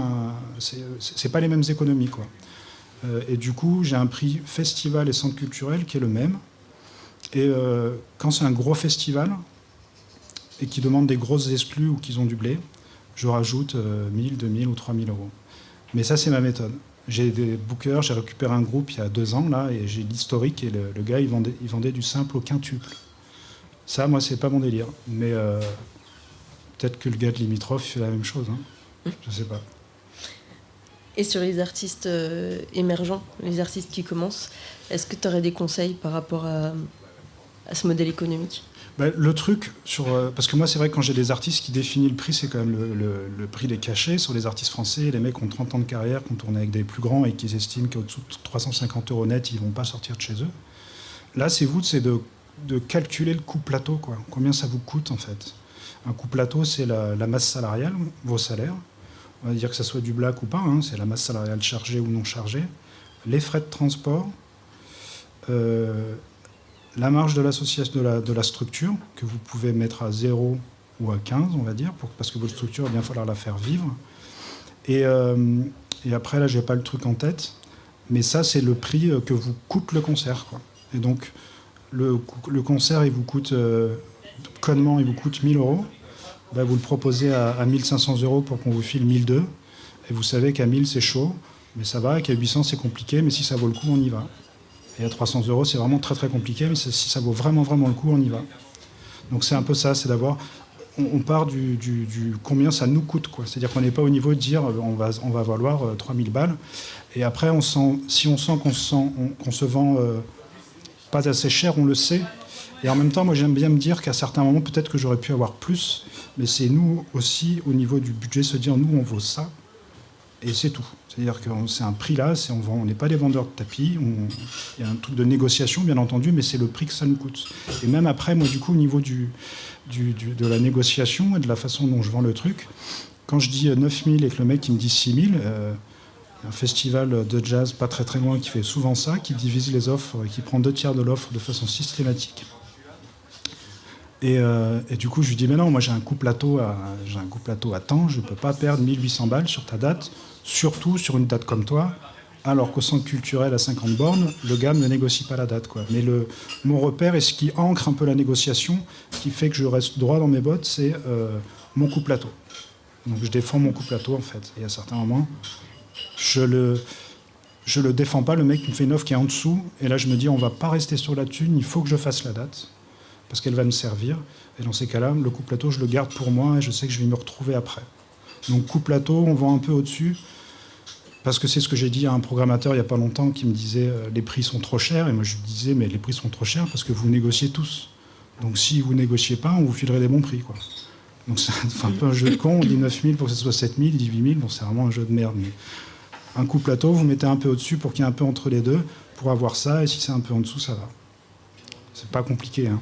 c'est pas les mêmes économies, quoi. Et du coup, j'ai un prix festival et centre culturel qui est le même. Et quand c'est un gros festival et qui demande des grosses exclus ou qu'ils ont du blé, je rajoute 1000, 2000 ou 3000 euros. Mais ça, c'est ma méthode. J'ai des bookers, j'ai récupéré un groupe il y a 2 ans, là, et j'ai l'historique, et le gars, il vendait du simple au quintuple. Ça, moi, c'est pas mon délire. Mais peut-être que le gars de Limitrof fait la même chose, hein. Je sais pas. Et sur les artistes émergents, les artistes qui commencent, est-ce que tu aurais des conseils par rapport à ce modèle économique ? Le truc, parce que moi, c'est vrai que quand j'ai des artistes qui définissent le prix, c'est quand même le prix des cachets. Sur les artistes français, les mecs ont 30 ans de carrière, qui ont tourné avec des plus grands et qui estiment qu'au-dessous de 350 € net, ils ne vont pas sortir de chez eux. Là, c'est de calculer le coût plateau, quoi. Combien ça vous coûte, en fait. Un coût plateau, c'est la masse salariale, vos salaires. On va dire que ça soit du black ou pas, hein, c'est la masse salariale chargée ou non chargée. Les frais de transport, la marge de l'association de la structure, que vous pouvez mettre à 0 ou à 15, on va dire, parce que votre structure, il va bien falloir la faire vivre. Et après, là, je n'ai pas le truc en tête, mais ça, c'est le prix que vous coûte le concert, quoi. Et donc, le concert, il vous coûte, connement, il vous coûte 1000 €. Ben, vous le proposez à 1500 € pour qu'on vous file 1002. Et vous savez qu'à 1000, c'est chaud, mais ça va, qu'à 800, c'est compliqué, mais si ça vaut le coup, on y va. Et à 300 €, c'est vraiment très très compliqué, mais si ça vaut vraiment vraiment le coup, on y va. Donc c'est un peu ça, c'est d'avoir... On part du combien ça nous coûte, quoi. C'est-à-dire qu'on n'est pas au niveau de dire on va valoir 3000 balles. Et après, si on sent qu'on se vend pas assez cher, on le sait. Et en même temps, moi j'aime bien me dire qu'à certains moments, peut-être que j'aurais pu avoir plus, mais c'est nous aussi, au niveau du budget, se dire nous, on vaut ça, et c'est tout. C'est-à-dire que c'est un prix là, on n'est pas des vendeurs de tapis, il y a un truc de négociation bien entendu, mais c'est le prix que ça nous coûte. Et même après, moi du coup, au niveau de la négociation et de la façon dont je vends le truc, quand je dis 9000 et que le mec il me dit 6000, un festival de jazz pas très très loin qui fait souvent ça, qui divise les offres, qui prend 2/3 de l'offre de façon systématique. Et du coup, je lui dis, mais non, moi j'ai un coût plateau à temps, je ne peux pas perdre 1800 balles sur ta date, surtout sur une date comme toi, alors qu'au centre culturel à 50 bornes, le gars ne négocie pas la date, quoi. Mais mon repère, et ce qui ancre un peu la négociation, qui fait que je reste droit dans mes bottes, c'est mon coût plateau. Donc je défends mon coût plateau, en fait. Et à certains moments, je le défends pas, le mec me fait une offre qui est en dessous, et là je me dis, on va pas rester sur la thune, il faut que je fasse la date, parce qu'elle va me servir. Et dans ces cas-là, le coup plateau, je le garde pour moi et je sais que je vais me retrouver après. Donc coup plateau, on vend un peu au-dessus, parce que c'est ce que j'ai dit à un programmateur il n'y a pas longtemps qui me disait les prix sont trop chers. Et moi je lui disais mais les prix sont trop chers parce que vous négociez tous. Donc si vous négociez pas, on vous filerait des bons prix, quoi. Donc c'est un peu un jeu de con, on dit 9000 pour que ce soit 7000, 18000, bon c'est vraiment un jeu de merde. Mais un coup plateau, vous mettez un peu au-dessus pour qu'il y ait un peu entre les deux, pour avoir ça, et si c'est un peu en dessous, ça va. C'est pas compliqué, hein.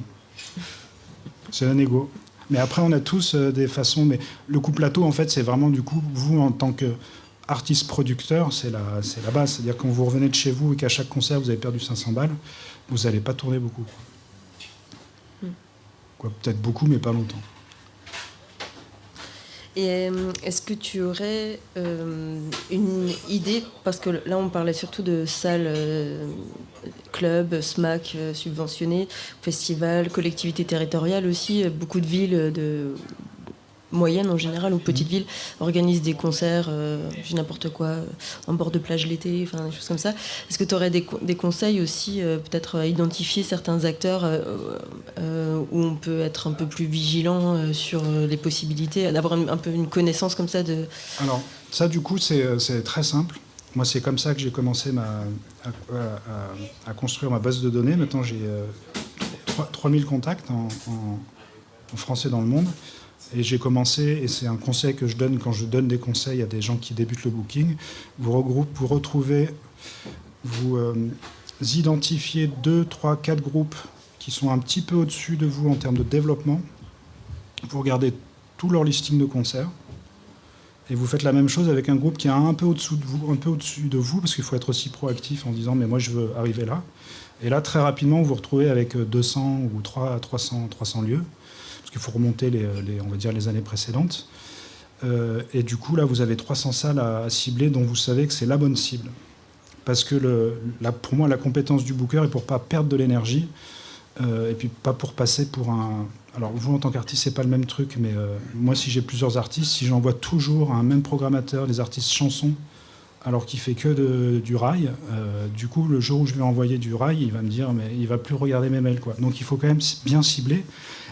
C'est la négo. Mais après, on a tous des façons. Mais le coup plateau, en fait, c'est vraiment du coup, vous, en tant qu'artiste-producteur, c'est la base. C'est-à-dire quand vous revenez de chez vous et qu'à chaque concert, vous avez perdu 500 balles, vous n'allez pas tourner beaucoup. Quoi, peut-être beaucoup, mais pas longtemps. Et est-ce que tu aurais une idée, parce que là on parlait surtout de salles, clubs, SMAC subventionnés, festivals, collectivités territoriales aussi, beaucoup de villes moyennes en général, ou petites villes, organisent des concerts, j'ai n'importe quoi, en bord de plage l'été, enfin des choses comme ça. Est-ce que tu aurais des conseils aussi, peut-être à identifier certains acteurs où on peut être un peu plus vigilant sur les possibilités, d'avoir un peu une connaissance comme ça de... Alors, ça, du coup, c'est très simple. Moi, c'est comme ça que j'ai commencé à construire ma base de données. Maintenant, j'ai 3000 contacts en France et dans le monde. Et j'ai commencé, et c'est un conseil que je donne quand je donne des conseils à des gens qui débutent le booking, vous retrouvez, vous identifiez 2, 3, 4 groupes qui sont un petit peu au-dessus de vous en termes de développement. Vous regardez tout leur listing de concerts. Et vous faites la même chose avec un groupe qui est un peu au-dessous de vous, parce qu'il faut être aussi proactif en disant « mais moi je veux arriver là ». Et là, très rapidement, vous vous retrouvez avec 200 ou 300 lieux, parce qu'il faut remonter on va dire les années précédentes. Et du coup, là, vous avez 300 salles à cibler dont vous savez que c'est la bonne cible. Parce que pour moi, la compétence du booker est pour ne pas perdre de l'énergie, et puis pas pour passer pour un... Alors vous, en tant qu'artiste, c'est pas le même truc, mais moi, si j'ai plusieurs artistes, si j'envoie toujours à un même programmateur des artistes chansons, alors qu'il fait que du rail, du coup, le jour où je vais envoyer du rail, il va me dire, mais il va plus regarder mes mails, quoi. Donc il faut quand même bien cibler.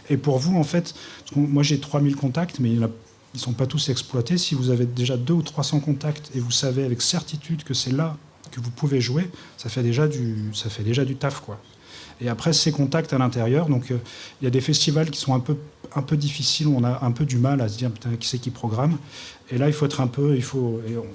Et pour vous, en fait, moi j'ai 3000 contacts, mais ils ne sont pas tous exploités. Si vous avez déjà 200 ou 300 contacts et vous savez avec certitude que c'est là que vous pouvez jouer, ça fait déjà du taf, quoi. Et après, ces contacts à l'intérieur, donc il y a des festivals qui sont un peu difficiles, où on a un peu du mal à se dire putain, qui c'est qui programme. Et là, il faut être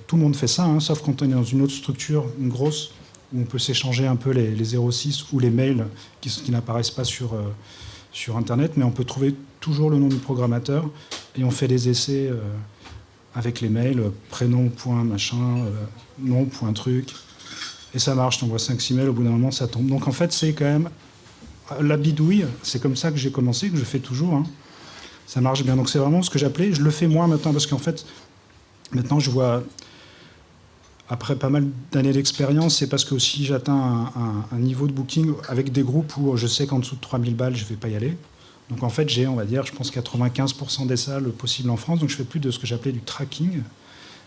tout le monde fait ça, hein, sauf quand on est dans une autre structure, une grosse, où on peut s'échanger un peu les 06 ou les mails qui n'apparaissent pas sur Internet, mais on peut trouver toujours le nom du programmateur et on fait des essais avec les mails, prénom, point, machin, nom, point, truc. Et ça marche, t'envoies 5-6 mails, au bout d'un moment, ça tombe. Donc en fait, c'est quand même la bidouille. C'est comme ça que j'ai commencé, que je fais toujours. Hein. Ça marche bien. Donc c'est vraiment ce que j'appelais. Je le fais moins maintenant, parce qu'en fait, maintenant, je vois... Après pas mal d'années d'expérience, c'est parce que aussi j'atteins un niveau de booking avec des groupes où je sais qu'en dessous de 3000 balles, je ne vais pas y aller. Donc en fait, j'ai, on va dire, je pense 95% des salles possibles en France. Donc je fais plus de ce que j'appelais du tracking.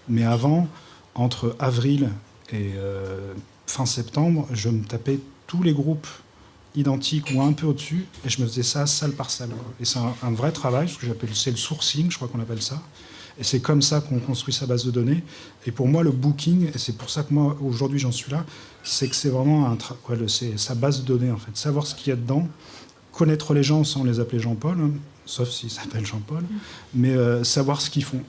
Mais avant, entre avril et fin septembre, je me tapais tous les groupes identiques ou un peu au-dessus, et je me faisais ça salle par salle. Et c'est un vrai travail, ce que j'appelle, c'est le sourcing, je crois qu'on appelle ça. Et c'est comme ça qu'on construit sa base de données. Et pour moi, le booking, et c'est pour ça que moi, aujourd'hui, j'en suis là, c'est que c'est vraiment c'est sa base de données, en fait. Savoir ce qu'il y a dedans, connaître les gens sans les appeler Jean-Paul, hein, sauf s'ils s'appellent Jean-Paul, mais savoir ce qu'ils font.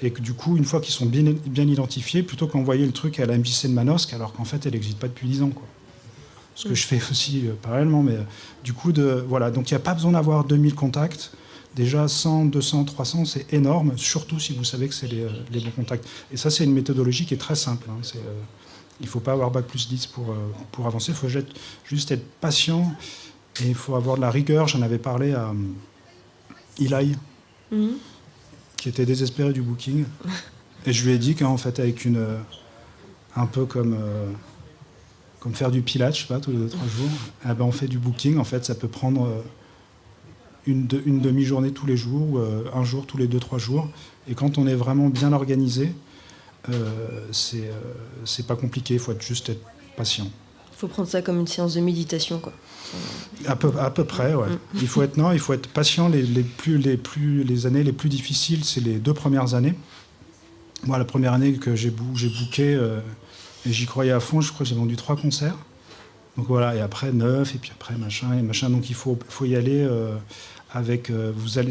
Et que du coup, une fois qu'ils sont bien identifiés, plutôt qu'envoyer le truc à la MJC de Manosque, alors qu'en fait, elle n'existe pas depuis 10 ans, quoi. Ce que je fais aussi parallèlement, mais du coup, voilà. Donc il n'y a pas besoin d'avoir 2000 contacts. Déjà 100, 200, 300, c'est énorme, surtout si vous savez que c'est les bons contacts. Et ça, c'est une méthodologie qui est très simple. Hein. Il ne faut pas avoir Bac+10 pour avancer, il faut juste être patient et il faut avoir de la rigueur. J'en avais parlé à Eli, qui était désespéré du booking. Et je lui ai dit qu'en fait, avec un peu comme faire du pilates, je sais pas, tous les 2-3 jours, eh ben, on fait du booking. En fait, ça peut prendre... une demi-journée tous les jours, ou un jour tous les 2-3 jours. Et quand on est vraiment bien organisé, c'est pas compliqué, il faut juste être patient. Il faut prendre ça comme une séance de méditation, quoi. À peu près, ouais. Il faut être patient. Les années les plus difficiles, c'est les 2 premières années. Moi, la première année que j'ai booké, et j'y croyais à fond, je crois que j'ai vendu 3 concerts. Donc voilà, et après 9, et puis après machin. Donc il faut y aller avec...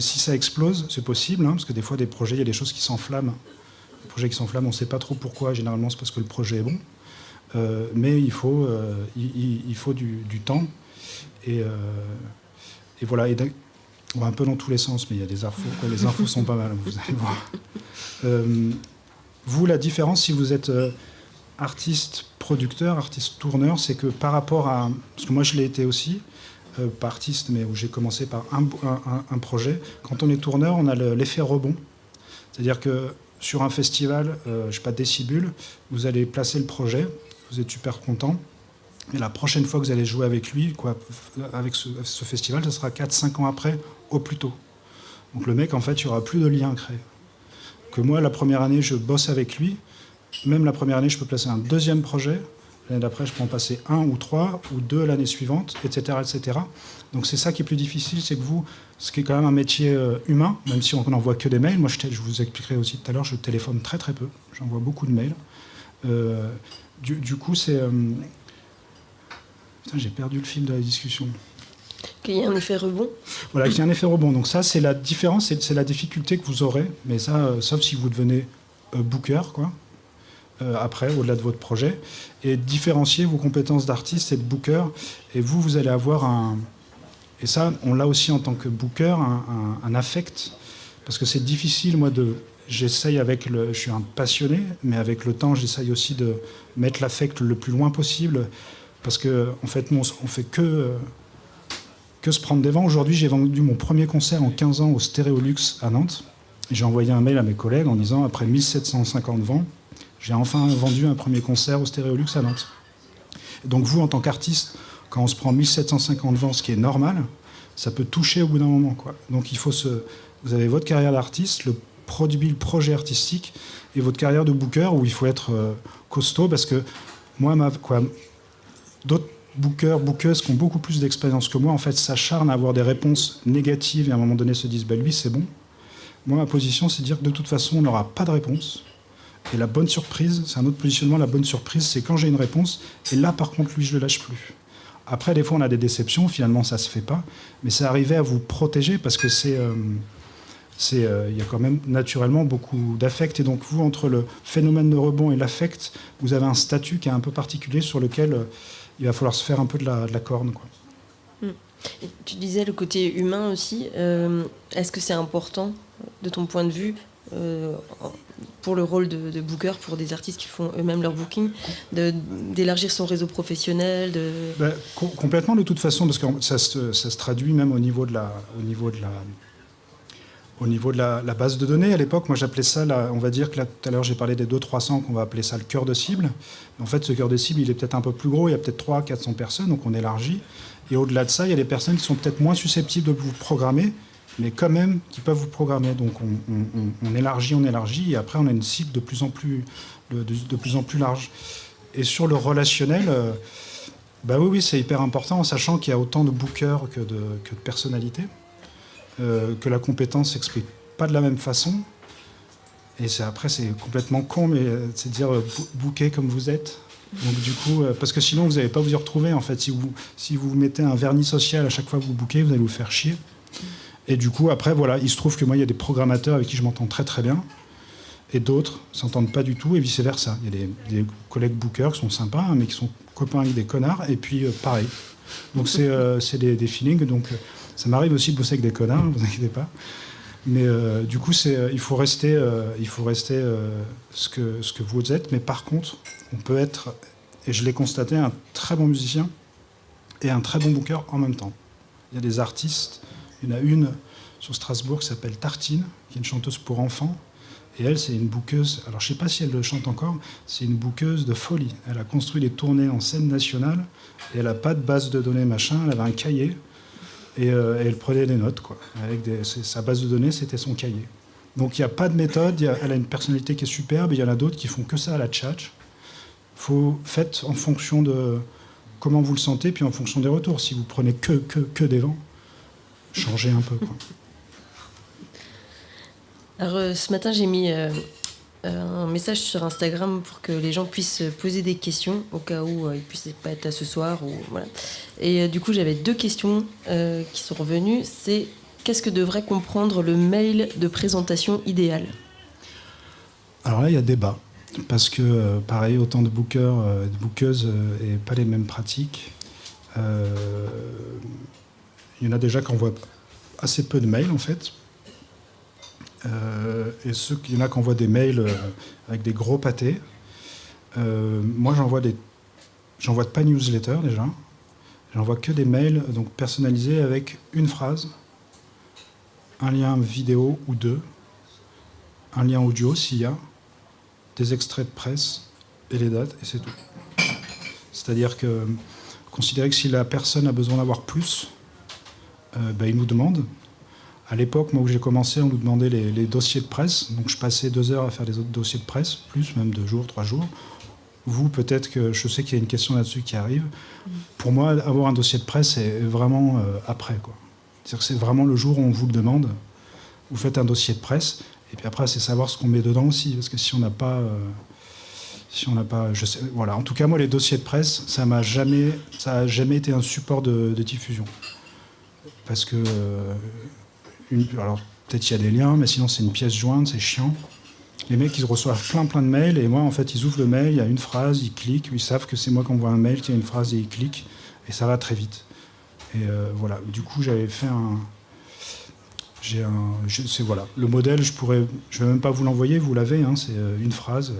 si ça explose, c'est possible, hein, parce que des fois, des projets, il y a des choses qui s'enflamment. Les projets qui s'enflamment, on ne sait pas trop pourquoi. Généralement, c'est parce que le projet est bon. Mais il faut du temps. Et voilà, on va un peu dans tous les sens, mais il y a des infos. Quoi. Les infos sont pas mal, vous allez voir. Vous, la différence, si vous êtes... artiste producteur, artiste tourneur, c'est que par rapport à... Parce que moi, je l'ai été aussi, pas artiste, mais où j'ai commencé par un projet. Quand on est tourneur, on a l'effet rebond. C'est-à-dire que sur un festival, je ne sais pas, Décibule, vous allez placer le projet, vous êtes super content, mais la prochaine fois que vous allez jouer avec lui, avec ce festival, ça sera 4-5 ans après, au plus tôt. Donc le mec, en fait, il n'y aura plus de lien créé. Que moi, la première année, je bosse avec lui. Même la première année, je peux placer un deuxième projet. L'année d'après, je peux en passer 1 ou 3 ou 2 l'année suivante, etc., etc. Donc c'est ça qui est plus difficile, c'est que vous, ce qui est quand même un métier humain, même si on n'envoie que des mails. Moi, je vous expliquerai aussi tout à l'heure, je téléphone très très peu. J'envoie beaucoup de mails. Du coup, c'est... Putain, j'ai perdu le fil de la discussion. Qu'il y ait un effet rebond. Voilà, qu'il y ait un effet rebond. Donc ça, c'est la différence, c'est la difficulté que vous aurez. Mais ça, sauf si vous devenez booker, quoi. Après, au-delà de votre projet. Et différencier vos compétences d'artiste et de booker. Et vous allez avoir un... Et ça, on l'a aussi en tant que booker, un affect. Parce que c'est difficile, moi, de... J'essaye avec le... Je suis un passionné, mais avec le temps, j'essaye aussi de mettre l'affect le plus loin possible. Parce que, en fait, nous, on fait que se prendre des vents. Aujourd'hui, j'ai vendu mon premier concert en 15 ans au Stéréolux à Nantes. Et j'ai envoyé un mail à mes collègues en disant, après 1750 vents, j'ai enfin vendu un premier concert au Stéréolux à Nantes. Et donc vous, en tant qu'artiste, quand on se prend 1750 vents, ce qui est normal, ça peut toucher au bout d'un moment, quoi. Donc il faut vous avez votre carrière d'artiste, le projet artistique, et votre carrière de booker, où il faut être costaud, parce que moi, d'autres bookers, bookeuses qui ont beaucoup plus d'expérience que moi, en fait, s'acharnent à avoir des réponses négatives et à un moment donné se disent, lui, c'est bon. Moi, ma position, c'est de dire que de toute façon, on n'aura pas de réponse. Et la bonne surprise, c'est un autre positionnement, la bonne surprise, c'est quand j'ai une réponse, et là, par contre, lui, je le lâche plus. Après, des fois, on a des déceptions, finalement, ça se fait pas, mais c'est arriver à vous protéger, parce que il y a quand même naturellement beaucoup d'affect, et donc vous, entre le phénomène de rebond et l'affect, vous avez un statut qui est un peu particulier sur lequel il va falloir se faire un peu de la corne, quoi. Et tu disais le côté humain aussi. Est-ce que c'est important, de ton point de vue, pour le rôle de booker, pour des artistes qui font eux-mêmes leur booking, d'élargir son réseau professionnel Complètement, de toute façon, parce que ça se traduit même au niveau de la base de données. À l'époque, moi j'appelais ça, on va dire que là, tout à l'heure j'ai parlé des 200-300, qu'on va appeler ça le cœur de cible. En fait, ce cœur de cible, il est peut-être un peu plus gros, il y a peut-être 300-400 personnes, donc on élargit. Et au-delà de ça, il y a des personnes qui sont peut-être moins susceptibles de vous programmer, mais quand même qui peuvent vous programmer. Donc on élargit, et après on a une cible de plus en plus large. Et sur le relationnel, oui, c'est hyper important, en sachant qu'il y a autant de bookers que de personnalités. Que la compétence s'explique pas de la même façon. Et après, c'est complètement con, mais c'est de dire booker comme vous êtes. Donc du coup, parce que sinon, vous n'allez pas vous y retrouver. En fait, si vous mettez un vernis social à chaque fois que vous bookez, vous allez vous faire chier. Et du coup, après, voilà, il se trouve que moi, il y a des programmateurs avec qui je m'entends très très bien, et d'autres ne s'entendent pas du tout, et vice-versa. Il y a des collègues bookers qui sont sympas, hein, mais qui sont copains avec des connards, et puis pareil. Donc c'est des feelings, donc... Ça m'arrive aussi de bosser avec des connards, ne vous inquiétez pas. Mais du coup, il faut rester ce que vous êtes. Mais par contre, on peut être, et je l'ai constaté, un très bon musicien et un très bon booker en même temps. Il y a des artistes, il y en a une sur Strasbourg qui s'appelle Tartine, qui est une chanteuse pour enfants. Et elle, c'est une bookeuse, alors je ne sais pas si elle le chante encore, c'est une bookeuse de folie. Elle a construit des tournées en scène nationale, et elle n'a pas de base de données, machin, elle avait un cahier. Et elle prenait des notes, quoi. Sa base de données, c'était son cahier. Donc il n'y a pas de méthode, elle a une personnalité qui est superbe, il y en a d'autres qui font que ça à la tchatch. Faites en fonction de comment vous le sentez, puis en fonction des retours. Si vous prenez que des vents, changez un peu, quoi. Alors ce matin, j'ai mis un message sur Instagram pour que les gens puissent poser des questions au cas où ils ne puissent pas être là ce soir. Voilà. Et du coup, j'avais 2 questions qui sont revenues. C'est qu'est-ce que devrait comprendre le mail de présentation idéal ? Alors là, il y a débat. Parce que, pareil, autant de bookers, de bookeuses et pas les mêmes pratiques. Il y en a déjà qui envoient assez peu de mails, en fait. Et il y en a qui envoient des mails avec des gros pâtés. Moi, j'envoie pas de newsletter déjà. J'envoie que des mails donc personnalisés avec une phrase, un lien vidéo ou 2, un lien audio s'il y a, des extraits de presse et les dates, et c'est tout. C'est-à-dire que considérer que si la personne a besoin d'avoir plus, il nous demande. À l'époque, moi, où j'ai commencé, on nous demandait les dossiers de presse. Donc, je passais 2 heures à faire des autres dossiers de presse, plus même 2 jours, 3 jours. Vous, peut-être que je sais qu'il y a une question là-dessus qui arrive. Pour moi, avoir un dossier de presse, c'est vraiment après, quoi. C'est-à-dire que c'est vraiment le jour où on vous le demande. Vous faites un dossier de presse, et puis après, c'est savoir ce qu'on met dedans aussi. Parce que si on n'a pas... je sais, voilà. En tout cas, moi, les dossiers de presse, ça a jamais été un support de diffusion. Parce que... alors, peut-être il y a des liens, mais sinon, c'est une pièce jointe, c'est chiant. Les mecs, ils reçoivent plein de mails, et moi, en fait, ils ouvrent le mail, il y a une phrase, ils cliquent, ils savent que c'est moi qui envoie un mail, qu'il y a une phrase, et ils cliquent, et ça va très vite. Et voilà. Du coup, j'avais fait voilà. Le modèle, je vais même pas vous l'envoyer, vous l'avez, hein, c'est une phrase,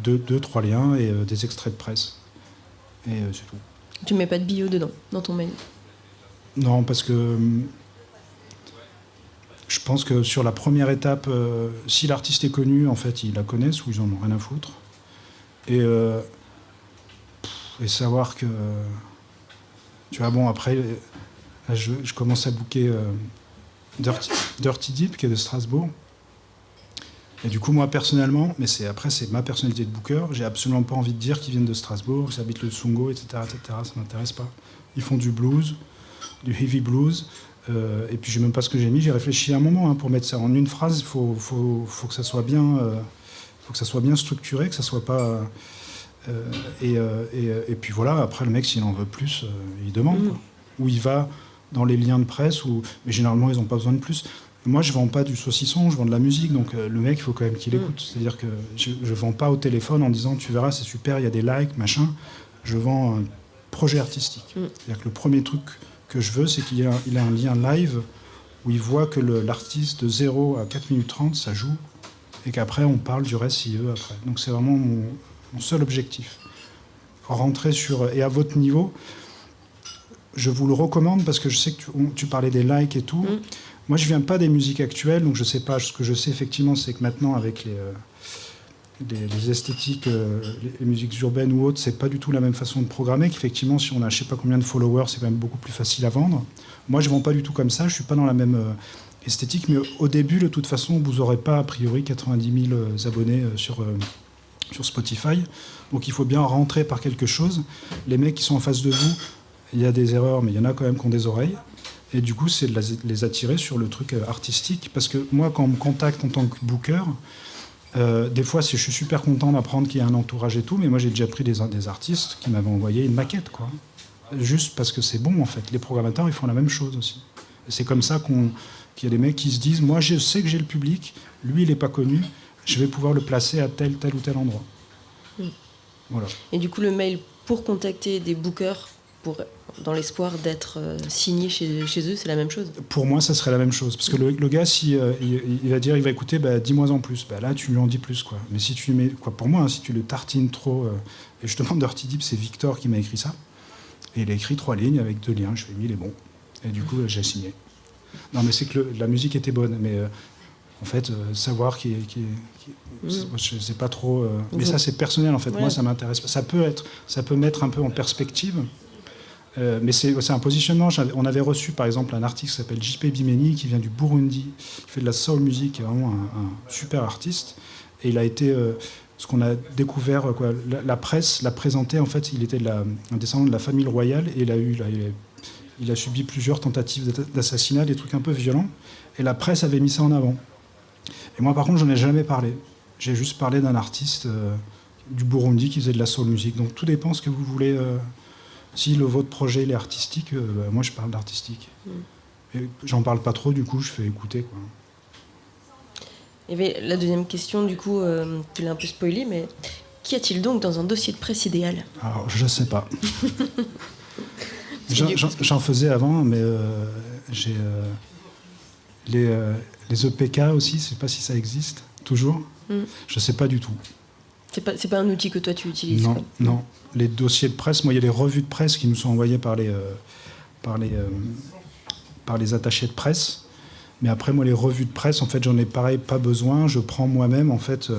2-3 liens et des extraits de presse. Et c'est tout. Tu mets pas de bio dedans, dans ton mail? Non, parce que je pense que sur la première étape, si l'artiste est connu, en fait, ils la connaissent ou ils en ont rien à foutre. Et savoir que... Tu vois, bon, après, là, je commence à booker Dirty Deep, qui est de Strasbourg. Et du coup, moi, personnellement, mais c'est ma personnalité de booker, j'ai absolument pas envie de dire qu'ils viennent de Strasbourg, qu'ils habitent le Tsungo, etc., etc. Ça m'intéresse pas. Ils font du blues, du heavy blues, et puis je sais même pas ce que j'ai mis. J'ai réfléchi un moment, hein, pour mettre ça en une phrase. Il faut que ça soit bien, structuré, que ça soit pas. Et puis voilà. Après, le mec, s'il en veut plus, il demande. Quoi. Ou il va dans les liens de presse, mais généralement, ils n'ont pas besoin de plus. Moi, je vends pas du saucisson, je vends de la musique, donc le mec, il faut quand même qu'il écoute. C'est-à-dire que je vends pas au téléphone en disant, tu verras, c'est super, il y a des likes, machin. Je vends un projet artistique. C'est-à-dire que le premier truc que je veux, c'est qu'il ait un lien live où il voit que l'artiste de 0 à 4 minutes 30, ça joue, et qu'après, on parle du reste s'il veut après. Donc c'est vraiment mon seul objectif. Rentrer et à votre niveau, je vous le recommande parce que je sais que tu parlais des likes et tout. Moi, je viens pas des musiques actuelles, donc je sais pas. Ce que je sais effectivement, c'est que maintenant, avec les esthétiques, les musiques urbaines ou autres, c'est pas du tout la même façon de programmer. Qu'effectivement, si on a je sais pas combien de followers, c'est quand même beaucoup plus facile à vendre. Moi, je vends pas du tout comme ça. Je suis pas dans la même esthétique, mais au début, de toute façon, vous aurez pas a priori 90 000 abonnés sur Spotify. Donc, il faut bien rentrer par quelque chose. Les mecs qui sont en face de vous, il y a des erreurs, mais il y en a quand même qui ont des oreilles. Et du coup, c'est de les attirer sur le truc artistique. Parce que moi, quand on me contacte en tant que booker, des fois, je suis super content d'apprendre qu'il y a un entourage et tout, mais moi, j'ai déjà pris des artistes qui m'avaient envoyé une maquette, quoi. Juste parce que c'est bon, en fait. Les programmateurs, ils font la même chose aussi. Et c'est comme ça qu'il y a des mecs qui se disent, moi, je sais que j'ai le public, lui, il n'est pas connu, je vais pouvoir le placer à tel ou tel endroit. Voilà. Et du coup, le mail pour contacter des bookers, dans l'espoir d'être signé chez eux, c'est la même chose? Pour moi, ça serait la même chose. Parce que le gars, si, il va dire, il va écouter, dis-moi en plus. Là, tu lui en dis plus, quoi. Mais si tu mets, pour moi, hein, si tu le tartines trop... et je te demande Dirty Deep, c'est Victor qui m'a écrit ça. Et il a écrit 3 lignes avec 2 liens. Je fais, lui, il est bon. Et du coup, j'ai signé. Non, mais c'est que la musique était bonne. Mais en fait, savoir je sais pas trop... mais ça, c'est personnel, en fait. Ouais. Moi, ça m'intéresse pas. Ça peut mettre un peu en perspective... mais c'est un positionnement. On avait reçu, par exemple, un artiste qui s'appelle JP Bimeni, qui vient du Burundi, qui fait de la soul music, qui est vraiment un super artiste. Et il a été... ce qu'on a découvert, la presse l'a présenté, en fait, il était un descendant de la famille royale, et il a subi plusieurs tentatives d'assassinat, des trucs un peu violents, et la presse avait mis ça en avant. Et moi, par contre, j'en ai jamais parlé. J'ai juste parlé d'un artiste du Burundi qui faisait de la soul music. Donc tout dépend ce que vous voulez... Si votre projet il est artistique, moi je parle d'artistique. Et j'en parle pas trop, du coup je fais écouter, quoi. Et bien, la deuxième question, du coup, tu l'as un peu spoilé, mais qu'y a-t-il donc dans un dossier de presse idéal? Alors, je sais pas. J'en faisais avant, mais j'ai les EPK aussi, je sais pas si ça existe, toujours. Je sais pas du tout. C'est pas un outil que toi tu utilises? Non, non. Les dossiers de presse, moi il y a les revues de presse qui nous sont envoyées par les attachés de presse. Mais après moi les revues de presse, en fait j'en ai pareil pas besoin. Je prends moi-même en fait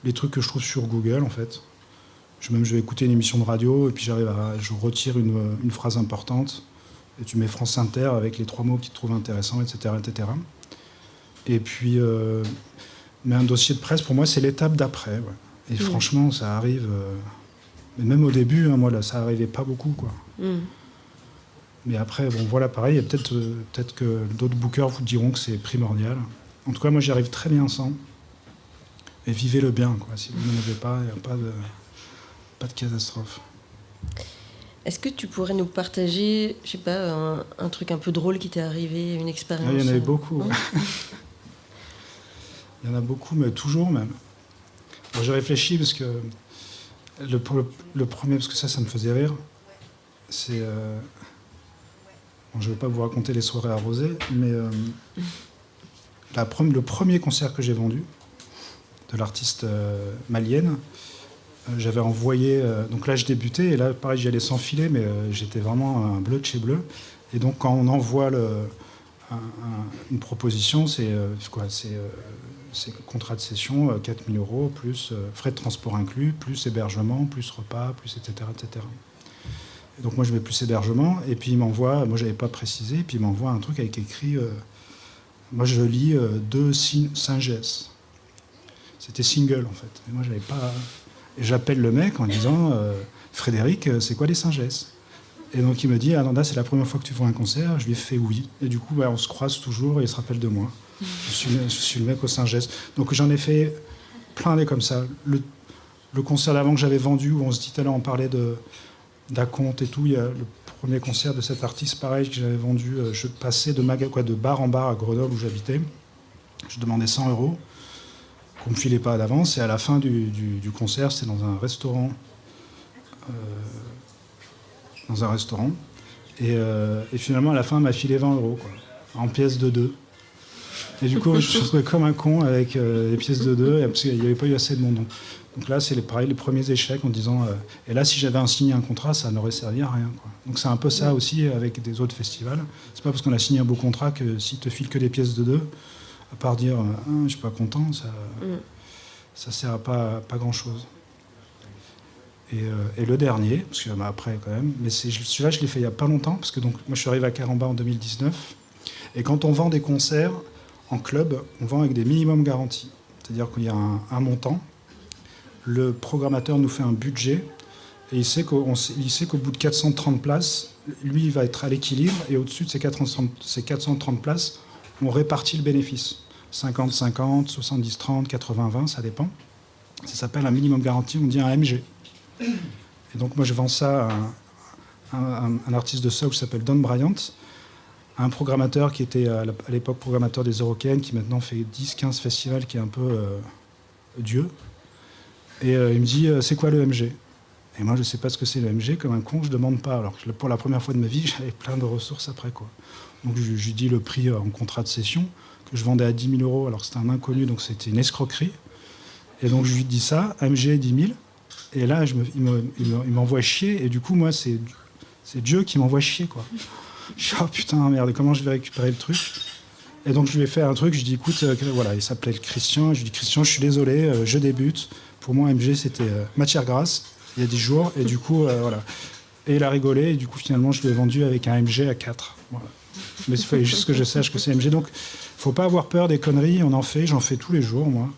les trucs que je trouve sur Google en fait. Je vais écouter une émission de radio et puis je retire une phrase importante Et tu mets France Inter avec les 3 mots qui te trouvent intéressants, etc. etc. Et puis, mais un dossier de presse, pour moi, c'est l'étape d'après. Ouais. Et franchement, ça arrive... mais même au début, hein, moi, là, ça n'arrivait pas beaucoup, quoi. Mais après, bon, voilà, pareil, peut-être que d'autres bookers vous diront que c'est primordial. En tout cas, moi, j'y arrive très bien sans. Et vivez-le bien, quoi. Si vous n'en avez pas, il n'y a pas de catastrophe. Est-ce que tu pourrais nous partager, je sais pas, un truc un peu drôle qui t'est arrivé, une expérience? Il y en avait beaucoup. Ouais. Il y en a beaucoup, mais toujours même. Alors, j'ai réfléchi parce que le premier, parce que ça me faisait rire, c'est... Bon, je ne vais pas vous raconter les soirées arrosées, mais le premier concert que j'ai vendu, de l'artiste malienne, j'avais envoyé... donc là, je débutais, et là, pareil, j'y allais sans filet, mais j'étais vraiment un bleu de chez bleu. Et donc, quand on envoie une proposition, c'est quoi? C'est contrat de session, 4 000 €, plus frais de transport inclus, plus hébergement, plus repas, plus etc. etc. Et donc moi je mets plus hébergement, et puis il m'envoie, moi j'avais pas précisé, puis il m'envoie un truc avec écrit, moi je lis 2 singesses. C'était single en fait. Et moi j'avais pas... Et j'appelle le mec en disant, Frédéric, c'est quoi les singesses? Et donc il me dit, Nanda, c'est la première fois que tu vois un concert. Je lui ai fait oui. Et du coup, on se croise toujours et il se rappelle de moi. Je suis le mec au Saint-Gest. Donc j'en ai fait plein des comme ça. Le concert d'avant que j'avais vendu, où on se dit tout à l'heure, on parlait d'Acompte et tout, il y a le premier concert de cet artiste, pareil, que j'avais vendu. Je passais de bar en bar à Grenoble où j'habitais. Je demandais 100 € qu'on ne me filait pas d'avance. Et à la fin du concert, c'était dans un restaurant. Et finalement, à la fin, elle m'a filé 20 €, quoi, en pièces de 2. Et du coup, je me suis retrouvé comme un con avec les pièces de 2, parce qu'il n'y avait pas eu assez de monde. Donc là, c'est pareil, les premiers échecs en disant... et là, si j'avais signé un contrat, ça n'aurait servi à rien, quoi. Donc c'est un peu ça aussi avec des autres festivals. C'est pas parce qu'on a signé un beau contrat que s'ils te filent que des pièces de 2, à part dire je suis pas content, ça sert à pas grand-chose. Et le dernier, parce que après quand même, mais celui-là je l'ai fait il n'y a pas longtemps, parce que donc, moi je suis arrivé à Caramba en 2019, et quand on vend des concerts en club, on vend avec des minimums garantis. C'est-à-dire qu'il y a un montant, le programmateur nous fait un budget, et il sait qu'au bout de 430 places, lui il va être à l'équilibre, et au-dessus de ces 430 places, on répartit le bénéfice. 50-50, 70-30, 80-20, ça dépend. Ça s'appelle un minimum garanti, on dit un MG. Et donc moi je vends ça à un artiste de soul qui s'appelle Don Bryant, à un programmateur qui était à l'époque programmateur des Eurocaines, qui maintenant fait 10-15 festivals, qui est un peu Dieu. Et il me dit c'est quoi le MG? Et moi je sais pas ce que c'est le MG, comme un con je demande pas, alors que pour la première fois de ma vie j'avais plein de ressources après, quoi. Donc je lui dis le prix en contrat de session, que je vendais à 10 000 € alors que c'était un inconnu, donc c'était une escroquerie. Et donc je lui dis ça, MG 10 000. Et là, il m'envoie chier, et du coup, moi, c'est Dieu qui m'envoie chier, quoi. Je dis, oh putain, merde, comment je vais récupérer le truc? Et donc, je lui ai fait un truc, je dis, écoute, voilà, il s'appelait Christian, je lui dis, Christian, je suis désolé, je débute. Pour moi, MG, c'était matière grasse, il y a 10 jours, et du coup, voilà. Et il a rigolé, et du coup, finalement, je lui ai vendu avec un MG à 4. Voilà. Mais il fallait juste que je sache que c'est MG. Donc, faut pas avoir peur des conneries, j'en fais tous les jours, moi.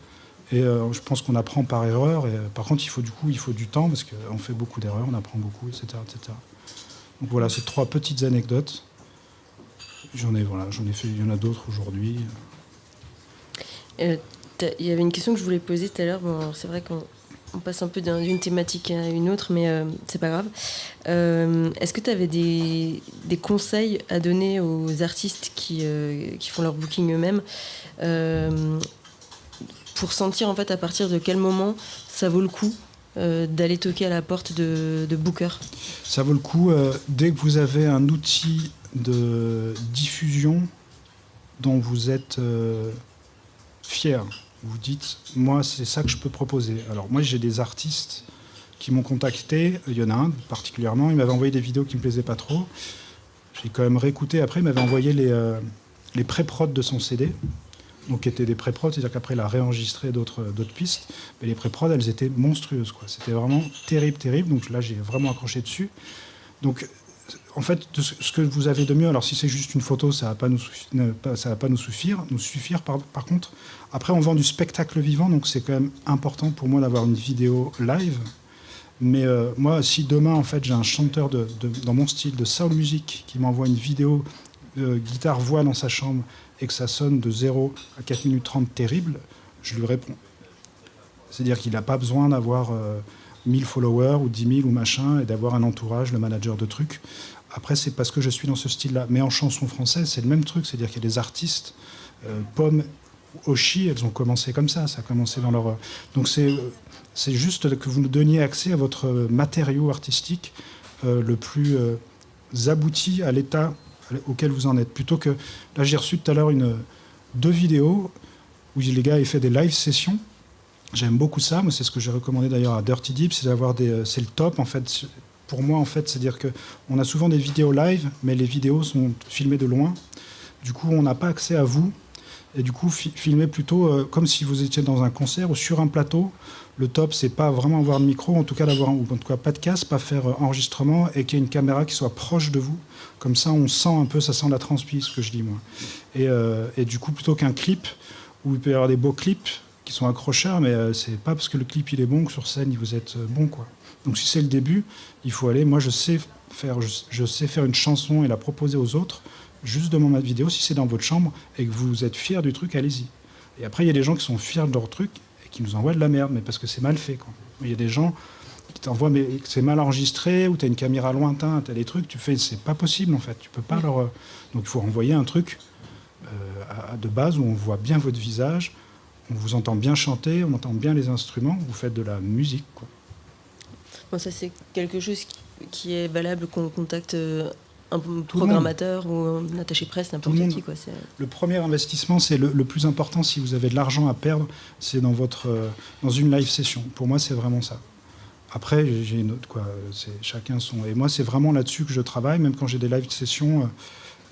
Et je pense qu'on apprend par erreur. Et, par contre, il faut du temps, parce qu'on fait beaucoup d'erreurs, on apprend beaucoup, etc., etc. Donc voilà, c'est 3 petites anecdotes. J'en ai fait, il y en a d'autres aujourd'hui. Il y avait une question que je voulais poser tout à l'heure. Bon, alors c'est vrai qu'on passe un peu d'une thématique à une autre, mais c'est pas grave. Est-ce que tu avais des conseils à donner aux artistes qui font leur booking eux-mêmes, pour sentir en fait à partir de quel moment ça vaut le coup d'aller toquer à la porte de Booker? Ça vaut le coup dès que vous avez un outil de diffusion dont vous êtes fier. Vous dites, moi c'est ça que je peux proposer. Alors moi j'ai des artistes qui m'ont contacté, il y en a un particulièrement, il m'avait envoyé des vidéos qui me plaisaient pas trop. J'ai quand même réécouté après, il m'avait envoyé les pré-prods de son CD. Donc qui étaient des pré-prods, c'est-à-dire qu'après il a réenregistré d'autres pistes, mais les pré-prods elles étaient monstrueuses, quoi. C'était vraiment terrible. Donc là j'ai vraiment accroché dessus. Donc en fait, ce que vous avez de mieux, alors si c'est juste une photo, ça ne va pas nous suffire par contre. Après, on vend du spectacle vivant, donc c'est quand même important pour moi d'avoir une vidéo live. Mais moi, si demain, en fait, j'ai un chanteur dans mon style de soul music qui m'envoie une vidéo guitare-voix dans sa chambre et que ça sonne de 0 à 4 minutes 30 terrible, je lui réponds. C'est-à-dire qu'il n'a pas besoin d'avoir 1000 followers ou 10 000 ou machin et d'avoir un entourage, le manager de trucs. Après, c'est parce que je suis dans ce style-là. Mais en chanson française, c'est le même truc. C'est-à-dire qu'il y a des artistes, Pomme, Oshi, elles ont commencé comme ça. Ça a commencé dans leur... Donc c'est juste que vous nous donniez accès à votre matériau artistique le plus abouti à l'état auquel vous en êtes. Plutôt que... Là, j'ai reçu tout à l'heure 2 vidéos où les gars avaient fait des live sessions. J'aime beaucoup ça. Moi, c'est ce que j'ai recommandé d'ailleurs à Dirty Deep, c'est d'avoir c'est le top, en fait. Pour moi, en fait, c'est-à-dire qu'on a souvent des vidéos live, mais les vidéos sont filmées de loin. Du coup, on n'a pas accès à vous. Et du coup, filmer plutôt comme si vous étiez dans un concert ou sur un plateau. Le top, c'est pas vraiment avoir de micro, en tout cas ou en tout cas pas de casque, pas faire enregistrement et qu'il y ait une caméra qui soit proche de vous. Comme ça, on sent un peu, ça sent la transpi, ce que je dis moi. Et du coup, plutôt qu'un clip où il peut y avoir des beaux clips qui sont accrocheurs, mais c'est pas parce que le clip il est bon que sur scène vous êtes bon, quoi. Donc si c'est le début, il faut aller. Moi, je sais faire une chanson et la proposer aux autres. Juste devant ma vidéo, si c'est dans votre chambre et que vous êtes fiers du truc, allez-y. Et après, il y a des gens qui sont fiers de leur truc et qui nous envoient de la merde, mais parce que c'est mal fait, quoi. Il y a des gens qui t'envoient, mais c'est mal enregistré, ou tu as une caméra lointaine, tu as des trucs, tu fais, c'est pas possible, en fait. Tu peux pas leur... Donc il faut envoyer un truc de base où on voit bien votre visage, on vous entend bien chanter, on entend bien les instruments, vous faites de la musique, quoi. Bon, ça, c'est quelque chose qui est valable qu'on contacte... un programmateur ou un attaché presse, n'importe qui, quoi. Le premier investissement, c'est le plus important. Si vous avez de l'argent à perdre, c'est dans une live session. Pour moi, c'est vraiment ça. Après, j'ai une autre, quoi. Chacun son... Et moi, c'est vraiment là-dessus que je travaille. Même quand j'ai des live sessions,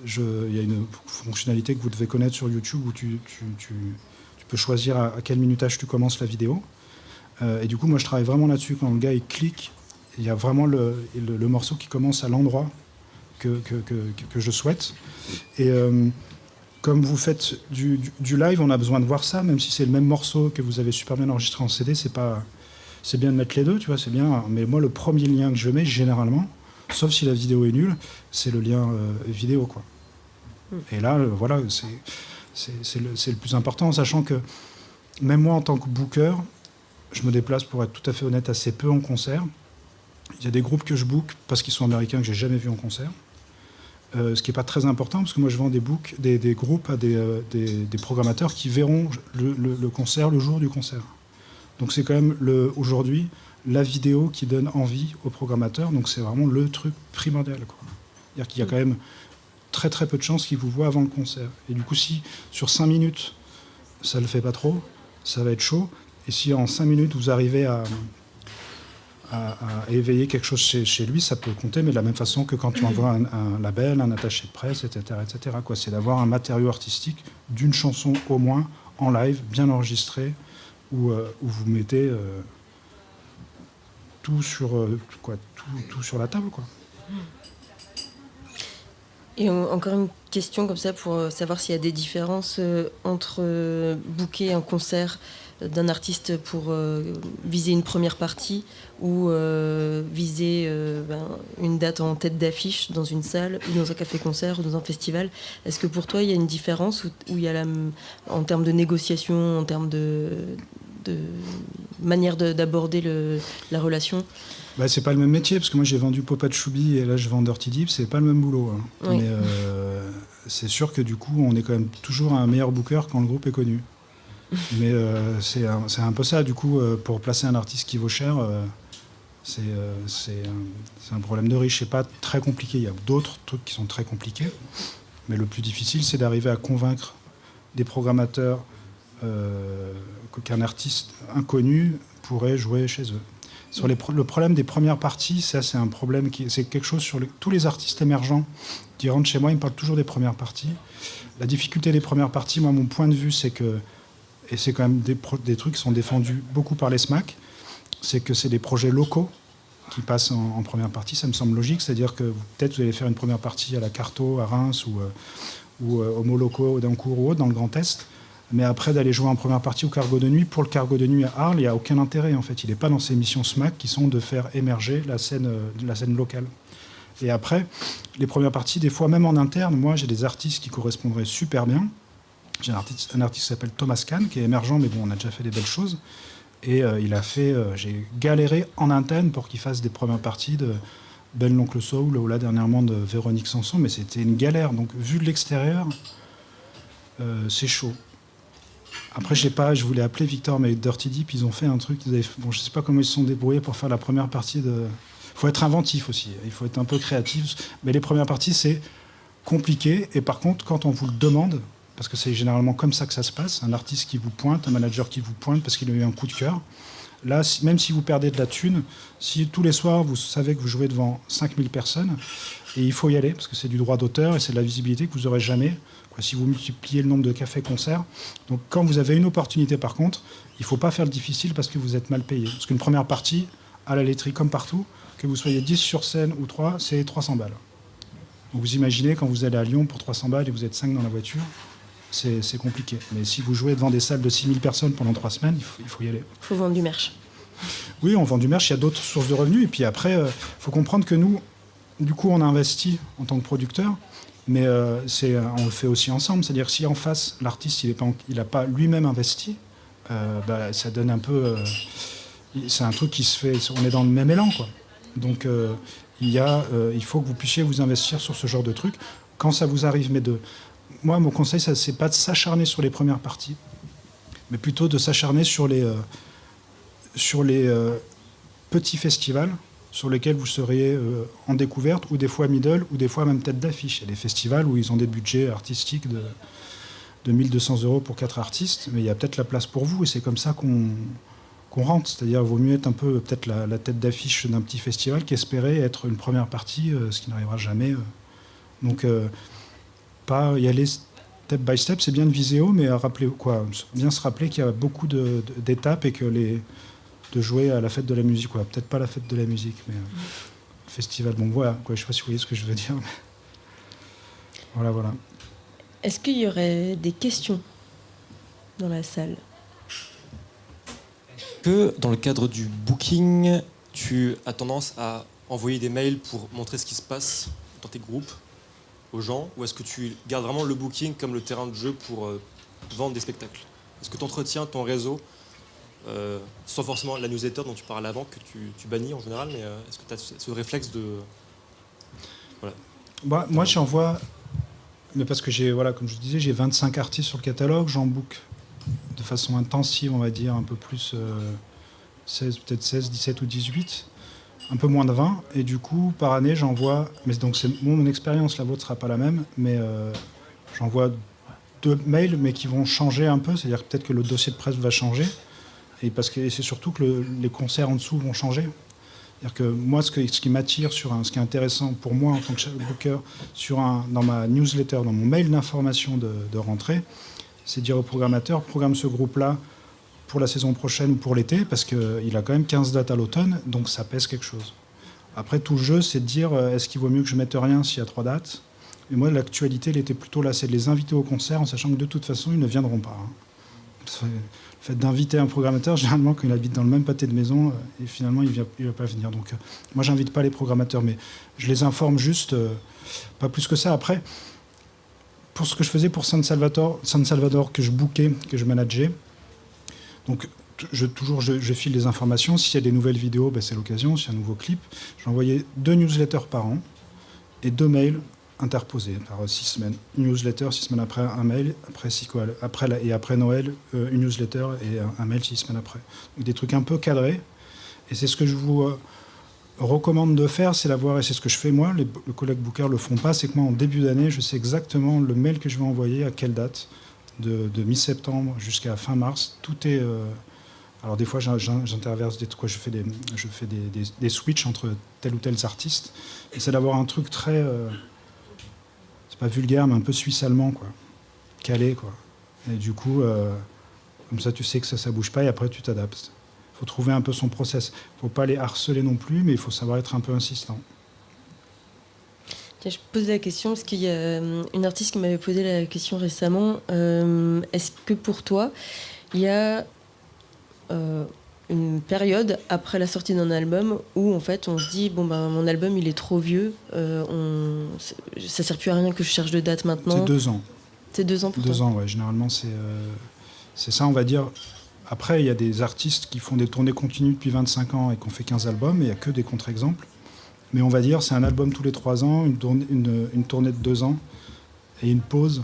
il y a une fonctionnalité que vous devez connaître sur YouTube où tu peux choisir à quel minutage tu commences la vidéo. Et du coup, moi, je travaille vraiment là-dessus. Quand le gars, il clique, il y a vraiment le morceau qui commence à l'endroit que je souhaite. Et comme vous faites du live, on a besoin de voir ça, même si c'est le même morceau que vous avez super bien enregistré en CD, c'est bien de mettre les deux, tu vois, c'est bien. Mais moi, le premier lien que je mets, généralement, sauf si la vidéo est nulle, c'est le lien vidéo, quoi. Et là, voilà, c'est le plus important, sachant que même moi, en tant que booker, je me déplace, pour être tout à fait honnête, assez peu en concert. Il y a des groupes que je book parce qu'ils sont américains que j'ai jamais vus en concert. Ce qui n'est pas très important, parce que moi je vends des groupes à des programmateurs qui verront le concert le jour du concert. Donc c'est quand même aujourd'hui la vidéo qui donne envie aux programmateurs, donc c'est vraiment le truc primordial, quoi. C'est-à-dire qu'il y a quand même très très peu de chances qu'ils vous voient avant le concert. Et du coup, si sur 5 minutes ça ne le fait pas trop, ça va être chaud. Et si en 5 minutes vous arrivez à éveiller quelque chose chez lui, ça peut compter, mais de la même façon que quand tu envoies un label, un attaché de presse, etc., quoi. C'est d'avoir un matériau artistique d'une chanson au moins en live, bien enregistré, où vous mettez tout sur la table, quoi. Et encore une question comme ça pour savoir s'il y a des différences entre booker un concert d'un artiste pour viser une première partie ou viser une date en tête d'affiche dans une salle ou dans un café-concert ou dans un festival. Est-ce que pour toi il y a une différence où il y a en termes de négociation, en termes de manière d'aborder la relation? Bah, c'est pas le même métier, parce que moi j'ai vendu Popa de Choubi et là je vends Dirty Deep, c'est pas le même boulot, hein. Oui. Mais c'est sûr que du coup on est quand même toujours un meilleur booker quand le groupe est connu. Mais c'est un peu ça, du coup, pour placer un artiste qui vaut cher, c'est un problème de riche. C'est pas très compliqué, il y a d'autres trucs qui sont très compliqués, mais le plus difficile, c'est d'arriver à convaincre des programmateurs qu'un artiste inconnu pourrait jouer chez eux. Sur le problème des premières parties, ça c'est un problème c'est quelque chose sur tous les artistes émergents qui rentrent chez moi, ils me parlent toujours des premières parties. La difficulté des premières parties, moi mon point de vue, c'est que, et c'est quand même des trucs qui sont défendus beaucoup par les SMAC, c'est que c'est des projets locaux, qui passe en première partie, ça me semble logique. C'est-à-dire que peut-être vous allez faire une première partie à la Carto, à Reims, ou au Moloko, au Dancourt ou autre, dans le Grand Est. Mais après, d'aller jouer en première partie au Cargo de Nuit, pour le Cargo de Nuit à Arles, il n'y a aucun intérêt, en fait. Il n'est pas dans ces missions SMAC qui sont de faire émerger la scène locale. Et après, les premières parties, des fois, même en interne, moi, j'ai des artistes qui correspondraient super bien. J'ai un artiste qui s'appelle Thomas Kahn, qui est émergent, mais bon, on a déjà fait des belles choses. Et j'ai galéré en interne pour qu'il fasse des premières parties de Ben l'Oncle Soul, ou là, dernièrement, de Véronique Sanson, mais c'était une galère. Donc, vu de l'extérieur, c'est chaud. Après, je voulais appeler Victor, mais Dirty Deep, ils ont fait un truc. Je ne sais pas comment ils se sont débrouillés pour faire la première partie de... Il faut être inventif aussi, il faut être un peu créatif. Mais les premières parties, c'est compliqué. Et par contre, quand on vous le demande, parce que c'est généralement comme ça que ça se passe, un artiste qui vous pointe, un manager qui vous pointe parce qu'il a eu un coup de cœur, là, même si vous perdez de la thune, si tous les soirs, vous savez que vous jouez devant 5000 personnes, et il faut y aller, parce que c'est du droit d'auteur et c'est de la visibilité que vous n'aurez jamais, si vous multipliez le nombre de cafés-concerts. Donc quand vous avez une opportunité, par contre, il ne faut pas faire le difficile parce que vous êtes mal payé. Parce qu'une première partie, à la laiterie, comme partout, que vous soyez 10 sur scène ou 3, c'est 300 balles. Donc vous imaginez, quand vous allez à Lyon pour 300 balles et vous êtes 5 dans la voiture, c'est compliqué. Mais si vous jouez devant des salles de 6000 personnes pendant 3 semaines, il faut y aller. Il faut vendre du merch. Oui, on vend du merch, il y a d'autres sources de revenus. Et puis après, il faut comprendre que nous, du coup, on investit en tant que producteur, mais on le fait aussi ensemble. C'est-à-dire que si en face, l'artiste, il n'a pas lui-même investi, ça donne un peu... c'est un truc qui se fait... On est dans le même élan, quoi. Donc, il faut que vous puissiez vous investir sur ce genre de truc. Quand ça vous arrive, moi, mon conseil, c'est pas de s'acharner sur les premières parties, mais plutôt de s'acharner sur les petits festivals sur lesquels vous seriez en découverte, ou des fois middle, ou des fois même tête d'affiche. Il y a des festivals où ils ont des budgets artistiques de 1200 € pour 4 artistes, mais il y a peut-être la place pour vous, et c'est comme ça qu'on rentre. C'est-à-dire, il vaut mieux être un peu peut-être la tête d'affiche d'un petit festival qu'espérer être une première partie, ce qui n'arrivera jamais. Donc, pas y aller step by step, c'est bien de viser haut, mais bien se rappeler qu'il y a beaucoup d'étapes et que de jouer à la fête de la musique, peut-être pas la fête de la musique, mais festival. Bon, voilà, je ne sais pas si vous voyez ce que je veux dire. Mais voilà. Est-ce qu'il y aurait des questions dans la salle ? Que dans le cadre du booking, tu as tendance à envoyer des mails pour montrer ce qui se passe dans tes groupes aux gens, ou est-ce que tu gardes vraiment le booking comme le terrain de jeu pour vendre des spectacles ? Est-ce que tu entretiens ton réseau sans forcément la newsletter dont tu parlais avant, que tu bannis en général, mais est-ce que tu as ce réflexe de... Voilà. Moi, j'envoie, mais parce que comme je disais, j'ai 25 artistes sur le catalogue, j'en book de façon intensive, on va dire, un peu plus 16, 17 ou 18, un peu moins de 20, et du coup, par année, j'envoie, mais donc c'est mon expérience, la vôtre sera pas la même, mais j'envoie 2 mails, mais qui vont changer un peu, c'est-à-dire peut-être que le dossier de presse va changer, et c'est surtout que les concerts en dessous vont changer. C'est-à-dire que moi, ce qui m'attire, ce qui est intéressant pour moi en tant que booker, dans ma newsletter, dans mon mail d'information de rentrée, c'est dire au programmateur, programme ce groupe-là pour la saison prochaine ou pour l'été, parce qu'il a quand même 15 dates à l'automne, donc ça pèse quelque chose. Après, tout le jeu, c'est de dire, est-ce qu'il vaut mieux que je mette rien s'il y a 3 dates ? Et moi, l'actualité, elle était plutôt là, c'est de les inviter au concert, en sachant que de toute façon, ils ne viendront pas. Le fait d'inviter un programmateur, généralement, quand il habite dans le même pâté de maison, et finalement, il ne va pas venir. Donc, moi, j'invite pas les programmateurs, mais je les informe juste, pas plus que ça. Après, pour ce que je faisais pour San Salvador, que je bookais, que je manageais, donc je file des informations. S'il y a des nouvelles vidéos, c'est l'occasion. S'il y a un nouveau clip, j'envoyais 2 newsletters par an et 2 mails interposés par 6 semaines. Une newsletter, 6 semaines après, un mail, après Noël, une newsletter et un mail 6 semaines après. Donc des trucs un peu cadrés. Et c'est ce que je vous recommande de faire, c'est l'avoir, et c'est ce que je fais moi, les collègues bookers ne le font pas, c'est que moi, en début d'année, je sais exactement le mail que je vais envoyer, à quelle date, de mi-septembre jusqu'à fin mars. Tout est... alors des fois, j'interverse je fais des switches entre tel ou tel artistes. Et c'est d'avoir un truc très... c'est pas vulgaire, mais un peu suisse-allemand, calé, Et du coup, comme ça, tu sais que ça bouge pas, et après, tu t'adaptes. faut trouver un peu son process. Il ne faut pas les harceler non plus, mais il faut savoir être un peu insistant. Tiens, je pose la question parce qu'il y a une artiste qui m'avait posé la question récemment. Est-ce que pour toi, il y a une période après la sortie d'un album où en fait on se dit bon ben mon album il est trop vieux, ça sert plus à rien que je cherche de date maintenant. C'est 2 ans. C'est 2 ans pour 2 toi. ans, ouais. Généralement c'est ça, on va dire. Après, il y a des artistes qui font des tournées continues depuis 25 ans et qui ont fait 15 albums, et il n'y a que des contre-exemples. Mais on va dire c'est un album tous les 3 ans, une tournée de 2 ans et une pause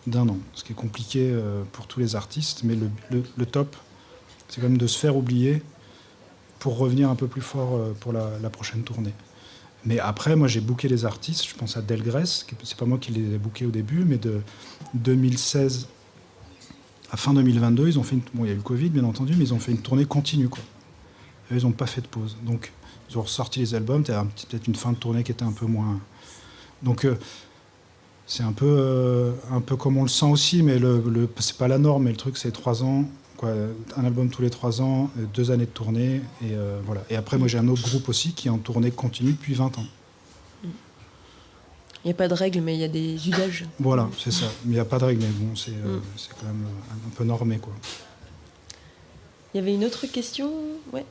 d'1 an. Ce qui est compliqué pour tous les artistes, mais le top, c'est quand même de se faire oublier pour revenir un peu plus fort pour la prochaine tournée. Mais après, moi j'ai booké les artistes, je pense à Delgrès, c'est pas moi qui les ai bookés au début, mais de 2016 à fin 2022, ils ont fait bon, il y a eu le Covid bien entendu, mais ils ont fait une tournée continue, quoi. Et ils n'ont pas fait de pause. Donc ils ont ressorti les albums, peut-être une fin de tournée qui était un peu moins... Donc c'est un peu comme on le sent aussi, mais c'est pas la norme, mais le truc c'est 3 ans, quoi, un album tous les 3 ans, 2 années de tournée, et voilà. Et après moi j'ai un autre groupe aussi qui est en tournée continue depuis 20 ans. Il n'y a pas de règles, mais il y a des usages. Voilà, c'est ça. Mais il n'y a pas de règles, mais bon, c'est quand même un peu normé, quoi. Il y avait une autre question, ouais.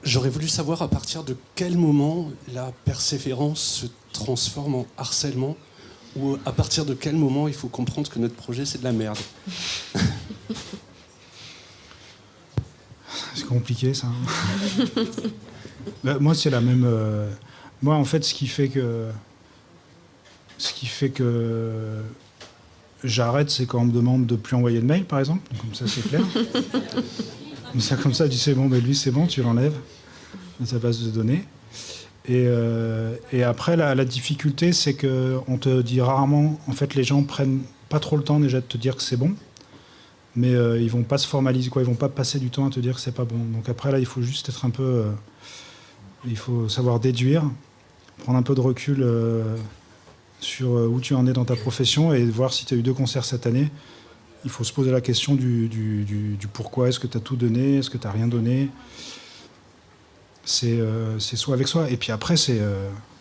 J'aurais voulu savoir à partir de quel moment la persévérance se transforme en harcèlement, ou à partir de quel moment il faut comprendre que notre projet c'est de la merde. C'est compliqué ça. Moi c'est la même. Moi en fait ce qui fait que j'arrête, c'est quand on me demande de plus envoyer de mail par exemple. Comme ça c'est clair. Comme ça, tu sais, bon, ben lui, c'est bon, tu l'enlèves de ta base de données. Et après, la difficulté, c'est qu'on te dit rarement... En fait, les gens prennent pas trop le temps déjà de te dire que c'est bon, mais ils vont pas se formaliser, quoi. Ils vont pas passer du temps à te dire que c'est pas bon. Donc après, là, il faut juste être un peu... il faut savoir déduire, prendre un peu de recul sur où tu en es dans ta profession et voir si tu as eu 2 concerts cette année. Il faut se poser la question du pourquoi. Est-ce que tu as tout donné? Est-ce que tu n'as rien donné? C'est soi avec soi. Et puis après, c'est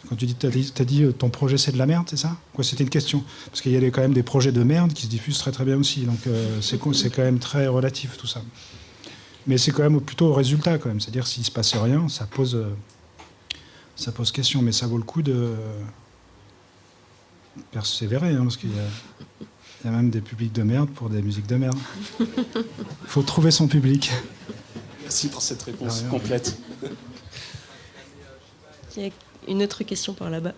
quand tu dis, t'as dit ton projet c'est de la merde, c'est ça? Quoi, c'était une question. Parce qu'il y a quand même des projets de merde qui se diffusent très très bien aussi. Donc c'est quand même très relatif tout ça. Mais c'est quand même plutôt au résultat quand même. C'est-à-dire s'il se passe rien, ça pose question. Mais ça vaut le coup de persévérer, hein, parce qu'il y a même des publics de merde pour des musiques de merde. Il faut trouver son public. Merci pour cette réponse complète. Il y a une autre question par là-bas.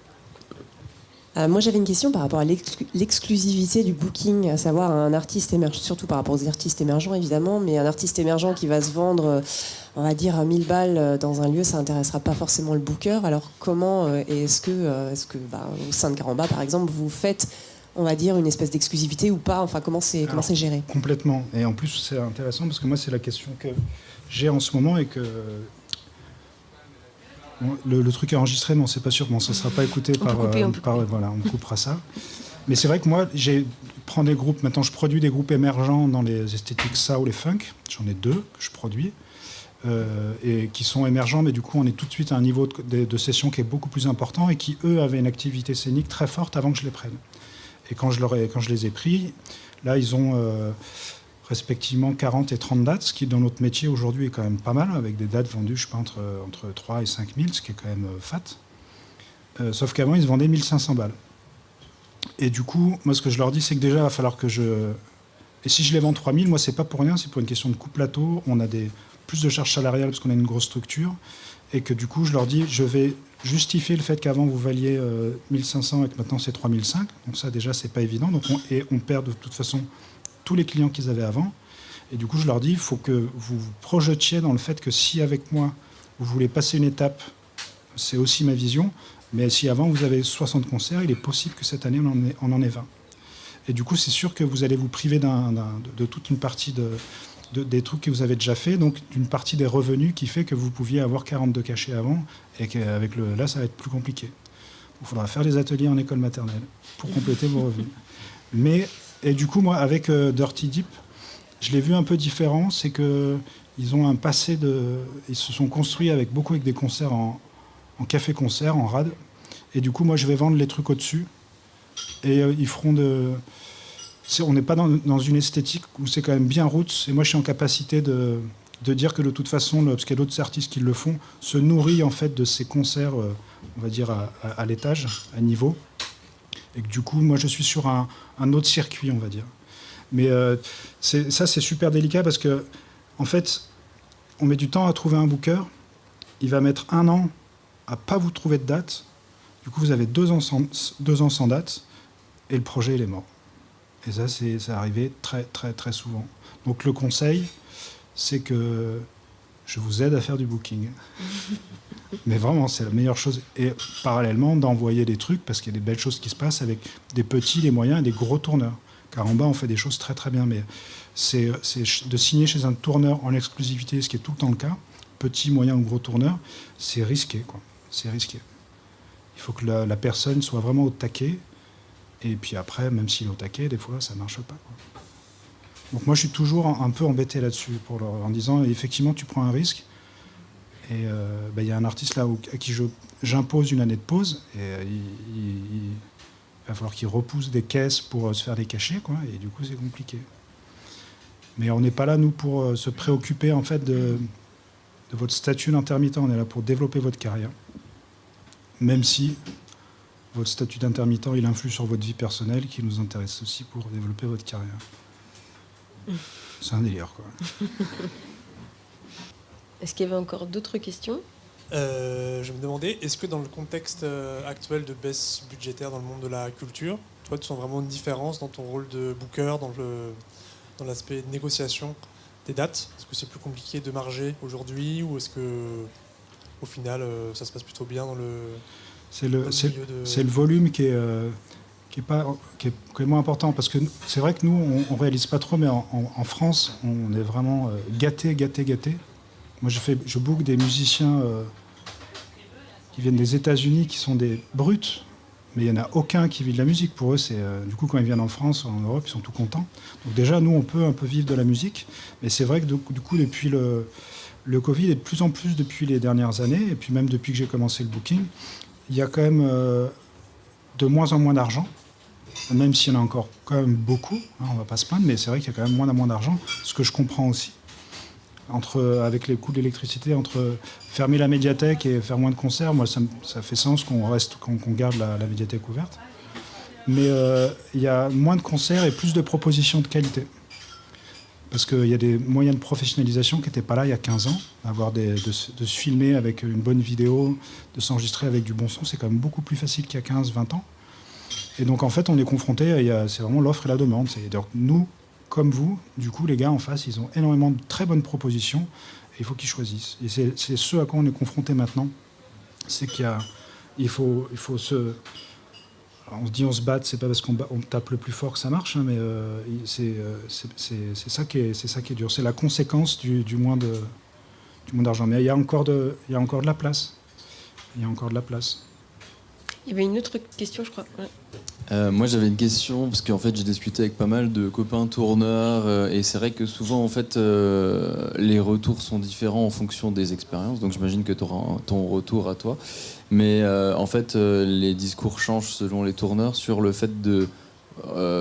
Moi, j'avais une question par rapport à l'exclusivité du booking, à savoir un artiste émergent, surtout par rapport aux artistes émergents, évidemment, mais un artiste émergent qui va se vendre, on va dire, à 1000 balles dans un lieu, ça n'intéressera pas forcément le booker. Alors, comment est-ce que au sein de Caramba, par exemple, vous faites, on va dire, une espèce d'exclusivité ou pas? Enfin, comment c'est géré? Complètement. Et en plus, c'est intéressant parce que moi, c'est la question que j'ai en ce moment et que... Le truc est enregistré, non, c'est pas sûr. Bon, ça ne sera pas écouté voilà, on coupera ça. Mais c'est vrai que moi, prends des groupes. Maintenant, je produis des groupes émergents dans les esthétiques soul et funk. J'en ai 2 que je produis et qui sont émergents, mais du coup, on est tout de suite à un niveau de session qui est beaucoup plus important et qui, eux, avaient une activité scénique très forte avant que je les prenne. Et quand je les ai pris, là, ils ont respectivement 40 et 30 dates, ce qui, dans notre métier, aujourd'hui, est quand même pas mal, avec des dates vendues, je sais pas, entre 3 et 5 000, ce qui est quand même fat. Sauf qu'avant, ils se vendaient 1500 balles. Et du coup, moi, ce que je leur dis, c'est que déjà, il va falloir que je... Et si je les vends 3 000, moi, c'est pas pour rien, c'est pour une question de coût-plateau. On a plus de charges salariales parce qu'on a une grosse structure. Et que du coup, je leur dis, je vais justifier le fait qu'avant, vous valiez 1500 et que maintenant, c'est 3005. Donc ça, déjà, c'est pas évident. Donc on perd de toute façon tous les clients qu'ils avaient avant. Et du coup, je leur dis, il faut que vous vous projetiez dans le fait que si avec moi, vous voulez passer une étape, c'est aussi ma vision, mais si avant vous avez 60 concerts, il est possible que cette année, on en ait 20. Et du coup, c'est sûr que vous allez vous priver de toute une partie des trucs que vous avez déjà fait, donc d'une partie des revenus qui fait que vous pouviez avoir 42 cachets avant, et qu'avec là, ça va être plus compliqué. Il faudra faire des ateliers en école maternelle pour compléter vos revenus. Et du coup, moi, avec Dirty Deep, je l'ai vu un peu différent, c'est que ils ont un passé ils se sont construits beaucoup avec des concerts en café-concert, en rad. Et du coup, moi, je vais vendre les trucs au-dessus. Et ils feront on n'est pas dans une esthétique où c'est quand même bien roots. Et moi, je suis en capacité de dire que de toute façon, parce qu'il y a d'autres artistes qui le font, se nourrit en fait de ces concerts, on va dire, à l'étage, à niveau. Et que du coup, moi, je suis sur un autre circuit, on va dire. Mais ça, c'est super délicat parce que, en fait, on met du temps à trouver un booker. Il va mettre 1 an à pas vous trouver de date. Du coup, vous avez 2 ans sans date et le projet, il est mort. Et ça, c'est arrivé très, très, très souvent. Donc, le conseil, c'est que je vous aide à faire du booking. Mais vraiment, c'est la meilleure chose. Et parallèlement, d'envoyer des trucs, parce qu'il y a des belles choses qui se passent avec des petits, des moyens et des gros tourneurs. Car en bas, on fait des choses très, très bien. Mais c'est de signer chez un tourneur en exclusivité, ce qui est tout le temps le cas, petit, moyen ou gros tourneur, c'est risqué, quoi. C'est risqué. Il faut que la personne soit vraiment au taquet. Et puis après, même s'il est au taquet, des fois, ça ne marche pas, quoi. Donc moi, je suis toujours un peu embêté là-dessus, en disant, effectivement, tu prends un risque. Et y a un artiste là à qui j'impose une année de pause. Et il va falloir qu'il repousse des caisses pour se faire des cachets, quoi. Et du coup, c'est compliqué. Mais on n'est pas là, nous, pour se préoccuper, en fait, de votre statut d'intermittent. On est là pour développer votre carrière. Même si votre statut d'intermittent, il influe sur votre vie personnelle, qui nous intéresse aussi pour développer votre carrière. C'est un délire, quoi. Est-ce qu'il y avait encore d'autres questions ? Je me demandais, est-ce que dans le contexte actuel de baisse budgétaire dans le monde de la culture, toi, tu sens vraiment une différence dans ton rôle de booker, dans l'aspect de négociation des dates ? Est-ce que c'est plus compliqué de marger aujourd'hui, ou est-ce que, au final, ça se passe plutôt bien dans le... C'est le volume qui est moins important, parce que c'est vrai que nous, on réalise pas trop, mais en France, on est vraiment gâtés. Moi, je book des musiciens qui viennent des États-Unis, qui sont des brutes, mais il n'y en a aucun qui vit de la musique. Pour eux, du coup, quand ils viennent en France, en Europe, ils sont tout contents. Donc déjà, nous, on peut un peu vivre de la musique, mais c'est vrai que du coup, depuis le Covid, et de plus en plus depuis les dernières années, et puis même depuis que j'ai commencé le booking, il y a quand même de moins en moins d'argent, même s'il y en a encore quand même beaucoup, hein, on ne va pas se plaindre, mais c'est vrai qu'il y a quand même moins en moins d'argent, ce que je comprends aussi. Avec les coûts de l'électricité, entre fermer la médiathèque et faire moins de concerts, moi ça fait sens qu'on garde la médiathèque ouverte. Mais il y a moins de concerts et plus de propositions de qualité. Parce qu'il y a des moyens de professionnalisation qui n'étaient pas là il y a 15 ans. De se filmer avec une bonne vidéo, de s'enregistrer avec du bon son, c'est quand même beaucoup plus facile qu'il y a 15-20 ans. Et donc en fait, on est confronté, c'est vraiment l'offre et la demande. C'est-à-dire nous, comme vous, du coup, les gars en face, ils ont énormément de très bonnes propositions et il faut qu'ils choisissent. Et c'est ce à quoi on est confronté maintenant. C'est qu'il faut se... Alors on se dit on se bat, c'est pas parce qu'on tape le plus fort que ça marche, hein, mais c'est ça qui est dur. C'est la conséquence du moins d'argent. Mais il y a encore de la place. Il y a encore de la place. Il y avait une autre question, je crois. Ouais. Moi j'avais une question parce qu'en fait j'ai discuté avec pas mal de copains tourneurs et c'est vrai que souvent en fait les retours sont différents en fonction des expériences, donc j'imagine que tu auras ton retour à toi, mais en fait les discours changent selon les tourneurs sur le fait de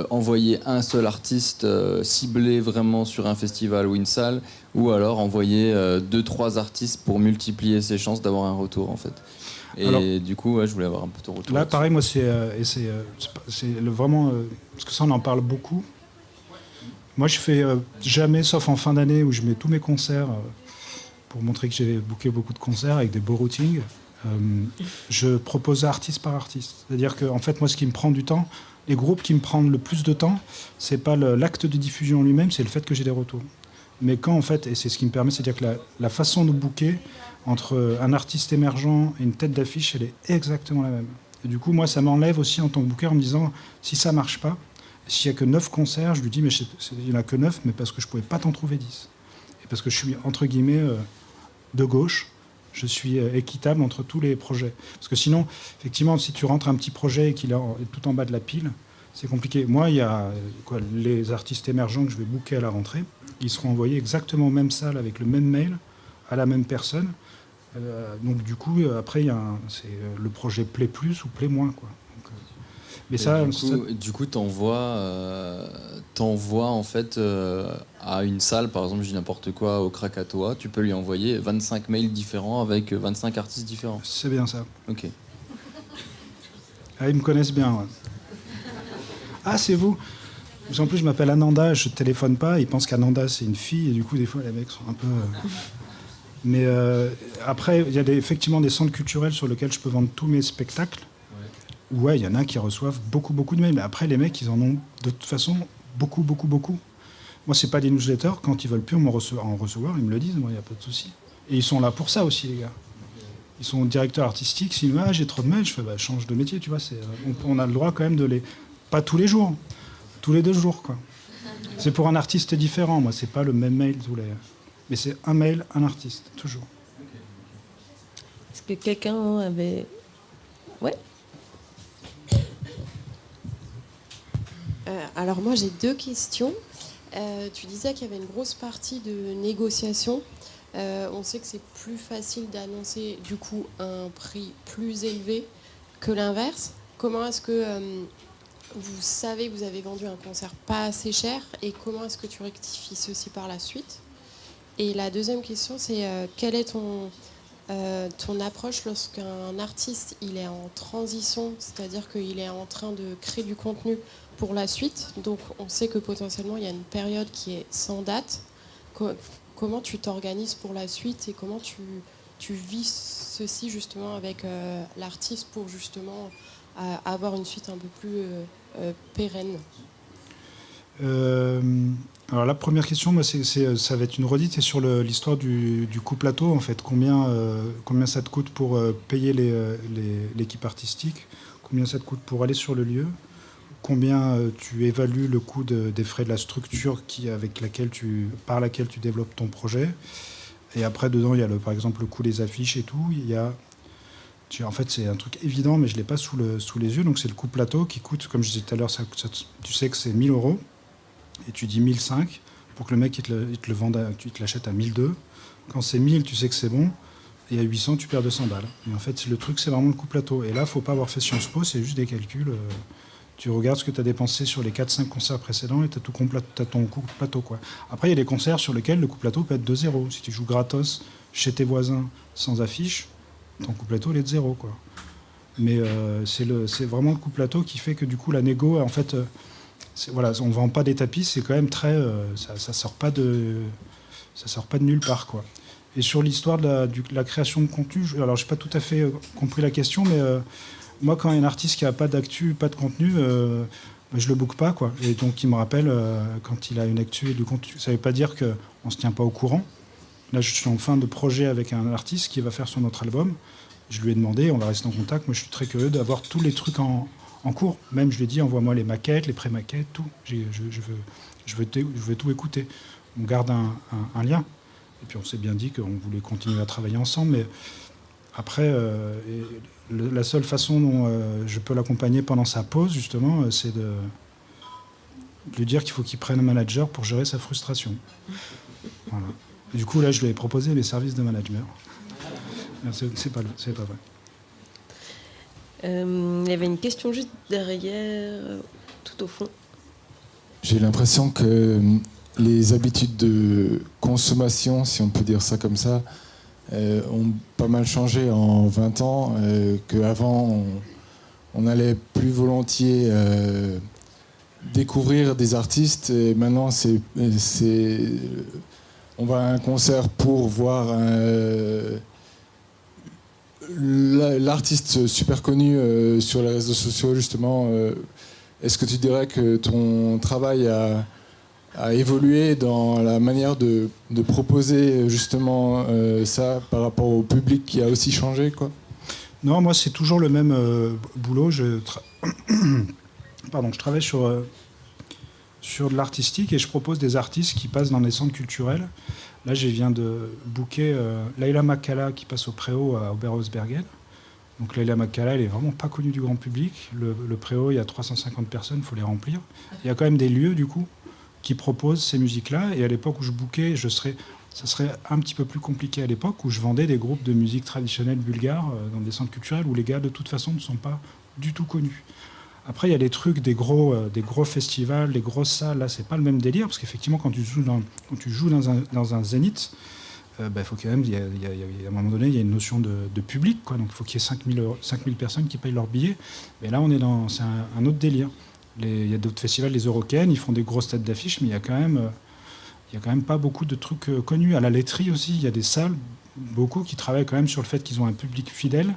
envoyer un seul artiste ciblé vraiment sur un festival ou une salle, ou alors envoyer 2-3 artistes pour multiplier ses chances d'avoir un retour en fait. Et alors, du coup, je voulais avoir un peu ton retour. Là, pareil, moi, c'est vraiment... parce que ça, on en parle beaucoup. Moi, je fais jamais, sauf en fin d'année, où je mets tous mes concerts, pour montrer que j'ai booké beaucoup de concerts avec des beaux routings, je propose artiste par artiste. C'est-à-dire que, en fait, moi, ce qui me prend du temps, les groupes qui me prennent le plus de temps, c'est pas l'acte de diffusion en lui-même, c'est le fait que j'ai des retours. Mais quand, en fait, et c'est ce qui me permet, c'est-à-dire que la façon de booker, entre un artiste émergent et une tête d'affiche, elle est exactement la même. Et du coup, moi, ça m'enlève aussi en tant que booker en me disant, si ça marche pas, s'il n'y a que 9 concerts, je lui dis, mais il n'y en a que 9, mais parce que je ne pouvais pas t'en trouver 10. Et parce que je suis, entre guillemets, de gauche, je suis équitable entre tous les projets. Parce que sinon, effectivement, si tu rentres un petit projet et qu'il est tout en bas de la pile, c'est compliqué. Moi, il y a les artistes émergents que je vais booker à la rentrée, Ils seront envoyés exactement aux mêmes salles avec le même mail à la même personne. Donc du coup, après, le projet plaît plus ou plaît moins, quoi. Donc, mais ça, du coup, t'envoies en fait à une salle, par exemple, je dis n'importe quoi, au Krakatoa, tu peux lui envoyer 25 mails différents avec 25 artistes différents. c'est bien ça. Ok. Ah, ils me connaissent bien. Ouais. Ah, c'est vous. En plus, je m'appelle Ananda, je ne téléphone pas. Ils pensent qu'Ananda, c'est une fille. Et du coup, des fois, les mecs sont un peu... Mais après, il y a effectivement des centres culturels sur lesquels je peux vendre tous mes spectacles. Ouais, il y en a qui reçoivent beaucoup de mails. Mais après, les mecs, ils en ont de toute façon beaucoup. Moi, c'est pas des newsletters. Quand ils veulent plus en recevoir, ils me le disent. Moi, il n'y a pas de souci. Et ils sont là pour ça aussi, les gars. Ils sont directeurs artistiques. S'ils me disent, j'ai trop de mails, je fais, change de métier, tu vois. On a le droit quand même de les... Pas tous les jours. Tous les 2 jours, quoi. C'est pour un artiste différent. Moi, c'est pas le même mail tous les... Mais c'est un mail, un artiste, toujours. Est-ce que quelqu'un avait... Ouais. Alors moi j'ai 2 questions. Tu disais qu'il y avait une grosse partie de négociation. On sait que c'est plus facile d'annoncer du coup un prix plus élevé que l'inverse. Comment est-ce que vous savez que vous avez vendu un concert pas assez cher et comment est-ce que tu rectifies ceci par la suite? Et la deuxième question, c'est quelle est ton approche lorsqu'un artiste il est en transition, c'est-à-dire qu'il est en train de créer du contenu pour la suite. Donc on sait que potentiellement il y a une période qui est sans date. Comment tu t'organises pour la suite et comment tu vis ceci justement avec l'artiste pour justement avoir une suite un peu plus pérenne? Alors la première question, moi, ça va être une redite, c'est sur l'histoire du coût plateau, en fait. Combien ça te coûte pour payer l'équipe artistique? Combien ça te coûte pour aller sur le lieu? Combien tu évalues le coût des frais de la structure par laquelle tu développes ton projet? Et après, dedans, il y a par exemple le coût des affiches et tout. En fait, c'est un truc évident, mais je ne l'ai pas sous les yeux. Donc c'est le coût plateau qui coûte, comme je disais tout à l'heure, tu sais que c'est 1 000 €. Et tu dis 1 500 pour que le mec il te le vende, tu te l'achètes à 1 200. Quand c'est 1 000, tu sais que c'est bon. Et à 800, tu perds 200 balles. Et en fait, le truc, c'est vraiment le coût plateau. Et là, il ne faut pas avoir fait Sciences Po, c'est juste des calculs. Tu regardes ce que tu as dépensé sur les 4-5 concerts précédents et tu as ton coût plateau, quoi. Après, il y a des concerts sur lesquels le coût plateau peut être de 0. Si tu joues gratos chez tes voisins sans affiche, ton coût plateau il est de 0, quoi. Mais c'est vraiment le coût plateau qui fait que du coup, la négo, en fait... Voilà, on ne vend pas des tapis, c'est quand même très... ça sort pas de nulle part, quoi. Et sur l'histoire de la création de contenu, alors je n'ai pas tout à fait compris la question, mais moi, quand il y a un artiste qui n'a pas d'actu, pas de contenu, je le book pas, quoi. Et donc, il me rappelle quand il a une actu et du contenu. Ça ne veut pas dire qu'on ne se tient pas au courant. Là, je suis en fin de projet avec un artiste qui va faire son autre album. Je lui ai demandé, on va rester en contact. Moi, je suis très curieux d'avoir tous les trucs en cours. Même, je lui ai dit, envoie-moi les maquettes, les pré-maquettes, tout. Je veux tout écouter. On garde un lien. Et puis, on s'est bien dit qu'on voulait continuer à travailler ensemble. Mais après, la seule façon dont je peux l'accompagner pendant sa pause, justement, c'est de lui dire qu'il faut qu'il prenne un manager pour gérer sa frustration. Voilà. Et du coup, là, je lui ai proposé les services de management. C'est pas vrai. Il y avait une question juste derrière, tout au fond. J'ai l'impression que les habitudes de consommation, si on peut dire ça comme ça, ont pas mal changé en 20 ans, qu'avant on allait plus volontiers découvrir des artistes et maintenant on va à un concert pour voir l'artiste super connu sur les réseaux sociaux, justement. Est-ce que tu dirais que ton travail a évolué dans la manière de proposer justement ça par rapport au public qui a aussi changé, quoi? Non, moi c'est toujours le même boulot. Je travaille sur de l'artistique et je propose des artistes qui passent dans des centres culturels. Là, je viens de booker Laila Makala qui passe au Préau à Oberhausbergen. Donc Laila Makala, elle est vraiment pas connue du grand public. Le Préau, il y a 350 personnes, il faut les remplir. Il y a quand même des lieux, du coup. qui proposent ces musiques-là. Et à l'époque où je bookais, ça serait un petit peu plus compliqué à l'époque, où je vendais des groupes de musique traditionnelle bulgare dans des centres culturels où les gars, de toute façon, ne sont pas du tout connus. Après, il y a les trucs des gros festivals, des grosses salles. Là, c'est pas le même délire, parce qu'effectivement, quand tu joues dans un zénith, faut quand même, à un moment donné, il y a une notion de public, quoi. Donc il faut qu'il y ait 5000 personnes qui payent leur billet. Mais là, c'est un autre délire. Il y a d'autres festivals, les Eurocaines, ils font des grosses têtes d'affiche, mais il y a quand même pas beaucoup de trucs connus. À la laiterie aussi, il y a des salles, beaucoup, qui travaillent quand même sur le fait qu'ils ont un public fidèle,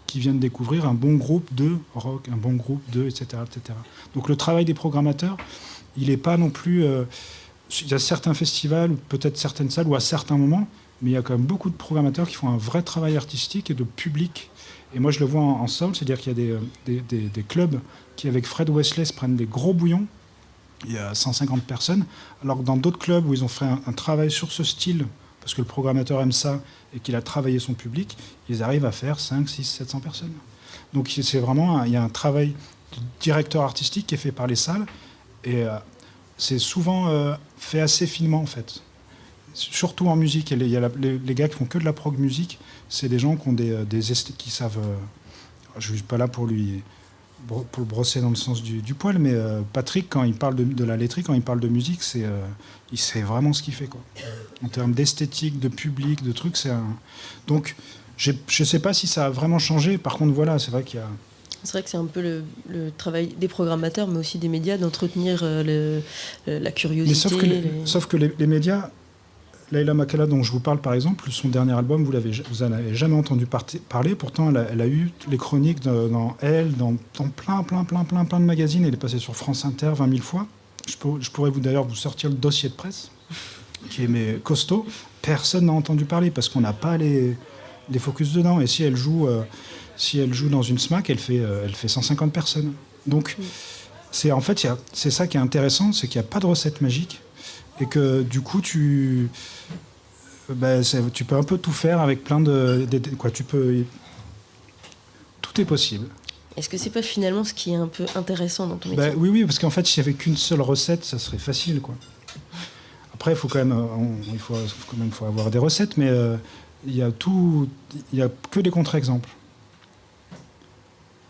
qui viennent découvrir un bon groupe de rock, un bon groupe de, etc., etc. Donc le travail des programmateurs, il n'est pas non plus... il y a certains festivals, ou peut-être certaines salles, ou à certains moments, mais il y a quand même beaucoup de programmateurs qui font un vrai travail artistique et de public. Et moi, je le vois en soul, c'est-à-dire qu'il y a des clubs qui, avec Fred Wesley, se prennent des gros bouillons. Il y a 150 personnes, alors que dans d'autres clubs où ils ont fait un travail sur ce style, parce que le programmateur aime ça et qu'il a travaillé son public, ils arrivent à faire 5, 6, 700 personnes. Donc c'est vraiment, il y a un travail de directeur artistique qui est fait par les salles, et c'est souvent fait assez finement en fait. Surtout en musique, il y a les gars qui font que de la prog musique, c'est des gens qui ont qui savent... je ne suis pas là pour le brosser dans le sens du poil, mais Patrick, quand il parle de la laiterie, quand il parle de musique, il sait vraiment ce qu'il fait, quoi. En termes d'esthétique, de public, de trucs, Donc, je ne sais pas si ça a vraiment changé. Par contre, voilà, c'est vrai qu'il y a... C'est vrai que c'est un peu le travail des programmateurs, mais aussi des médias, d'entretenir la curiosité. Mais sauf que les médias... Leila Makala, dont je vous parle par exemple, son dernier album, vous n'en avez jamais entendu parler. Pourtant, elle a eu les chroniques dans Elle, dans plein de magazines. Elle est passée sur France Inter 20 000 fois. Je pourrais d'ailleurs vous sortir le dossier de presse, qui est costaud. Personne n'a entendu parler parce qu'on n'a pas les focus dedans. Et si elle joue dans une SMAC, elle fait 150 personnes. Donc, c'est ça qui est intéressant, c'est qu'il n'y a pas de recette magique. Et que du coup, tu peux un peu tout faire avec plein tout est possible. Est-ce que c'est pas finalement ce qui est un peu intéressant dans ton métier ? Oui, parce qu'en fait, s'il n'y avait qu'une seule recette, ça serait facile, quoi. Après, il faut quand même avoir des recettes, mais il y a que des contre-exemples.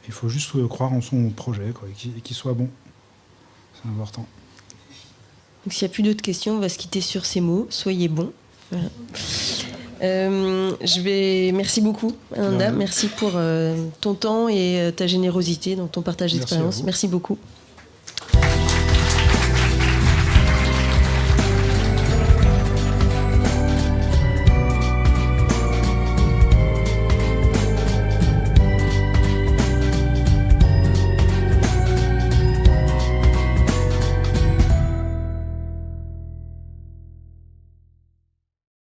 Il faut juste croire en son projet, quoi, et qu'il soit bon. C'est important. Donc s'il n'y a plus d'autres questions, on va se quitter sur ces mots. Soyez bons. Voilà. Merci beaucoup, Ananda. Merci pour ton temps et ta générosité dans ton partage d'expérience. Merci beaucoup.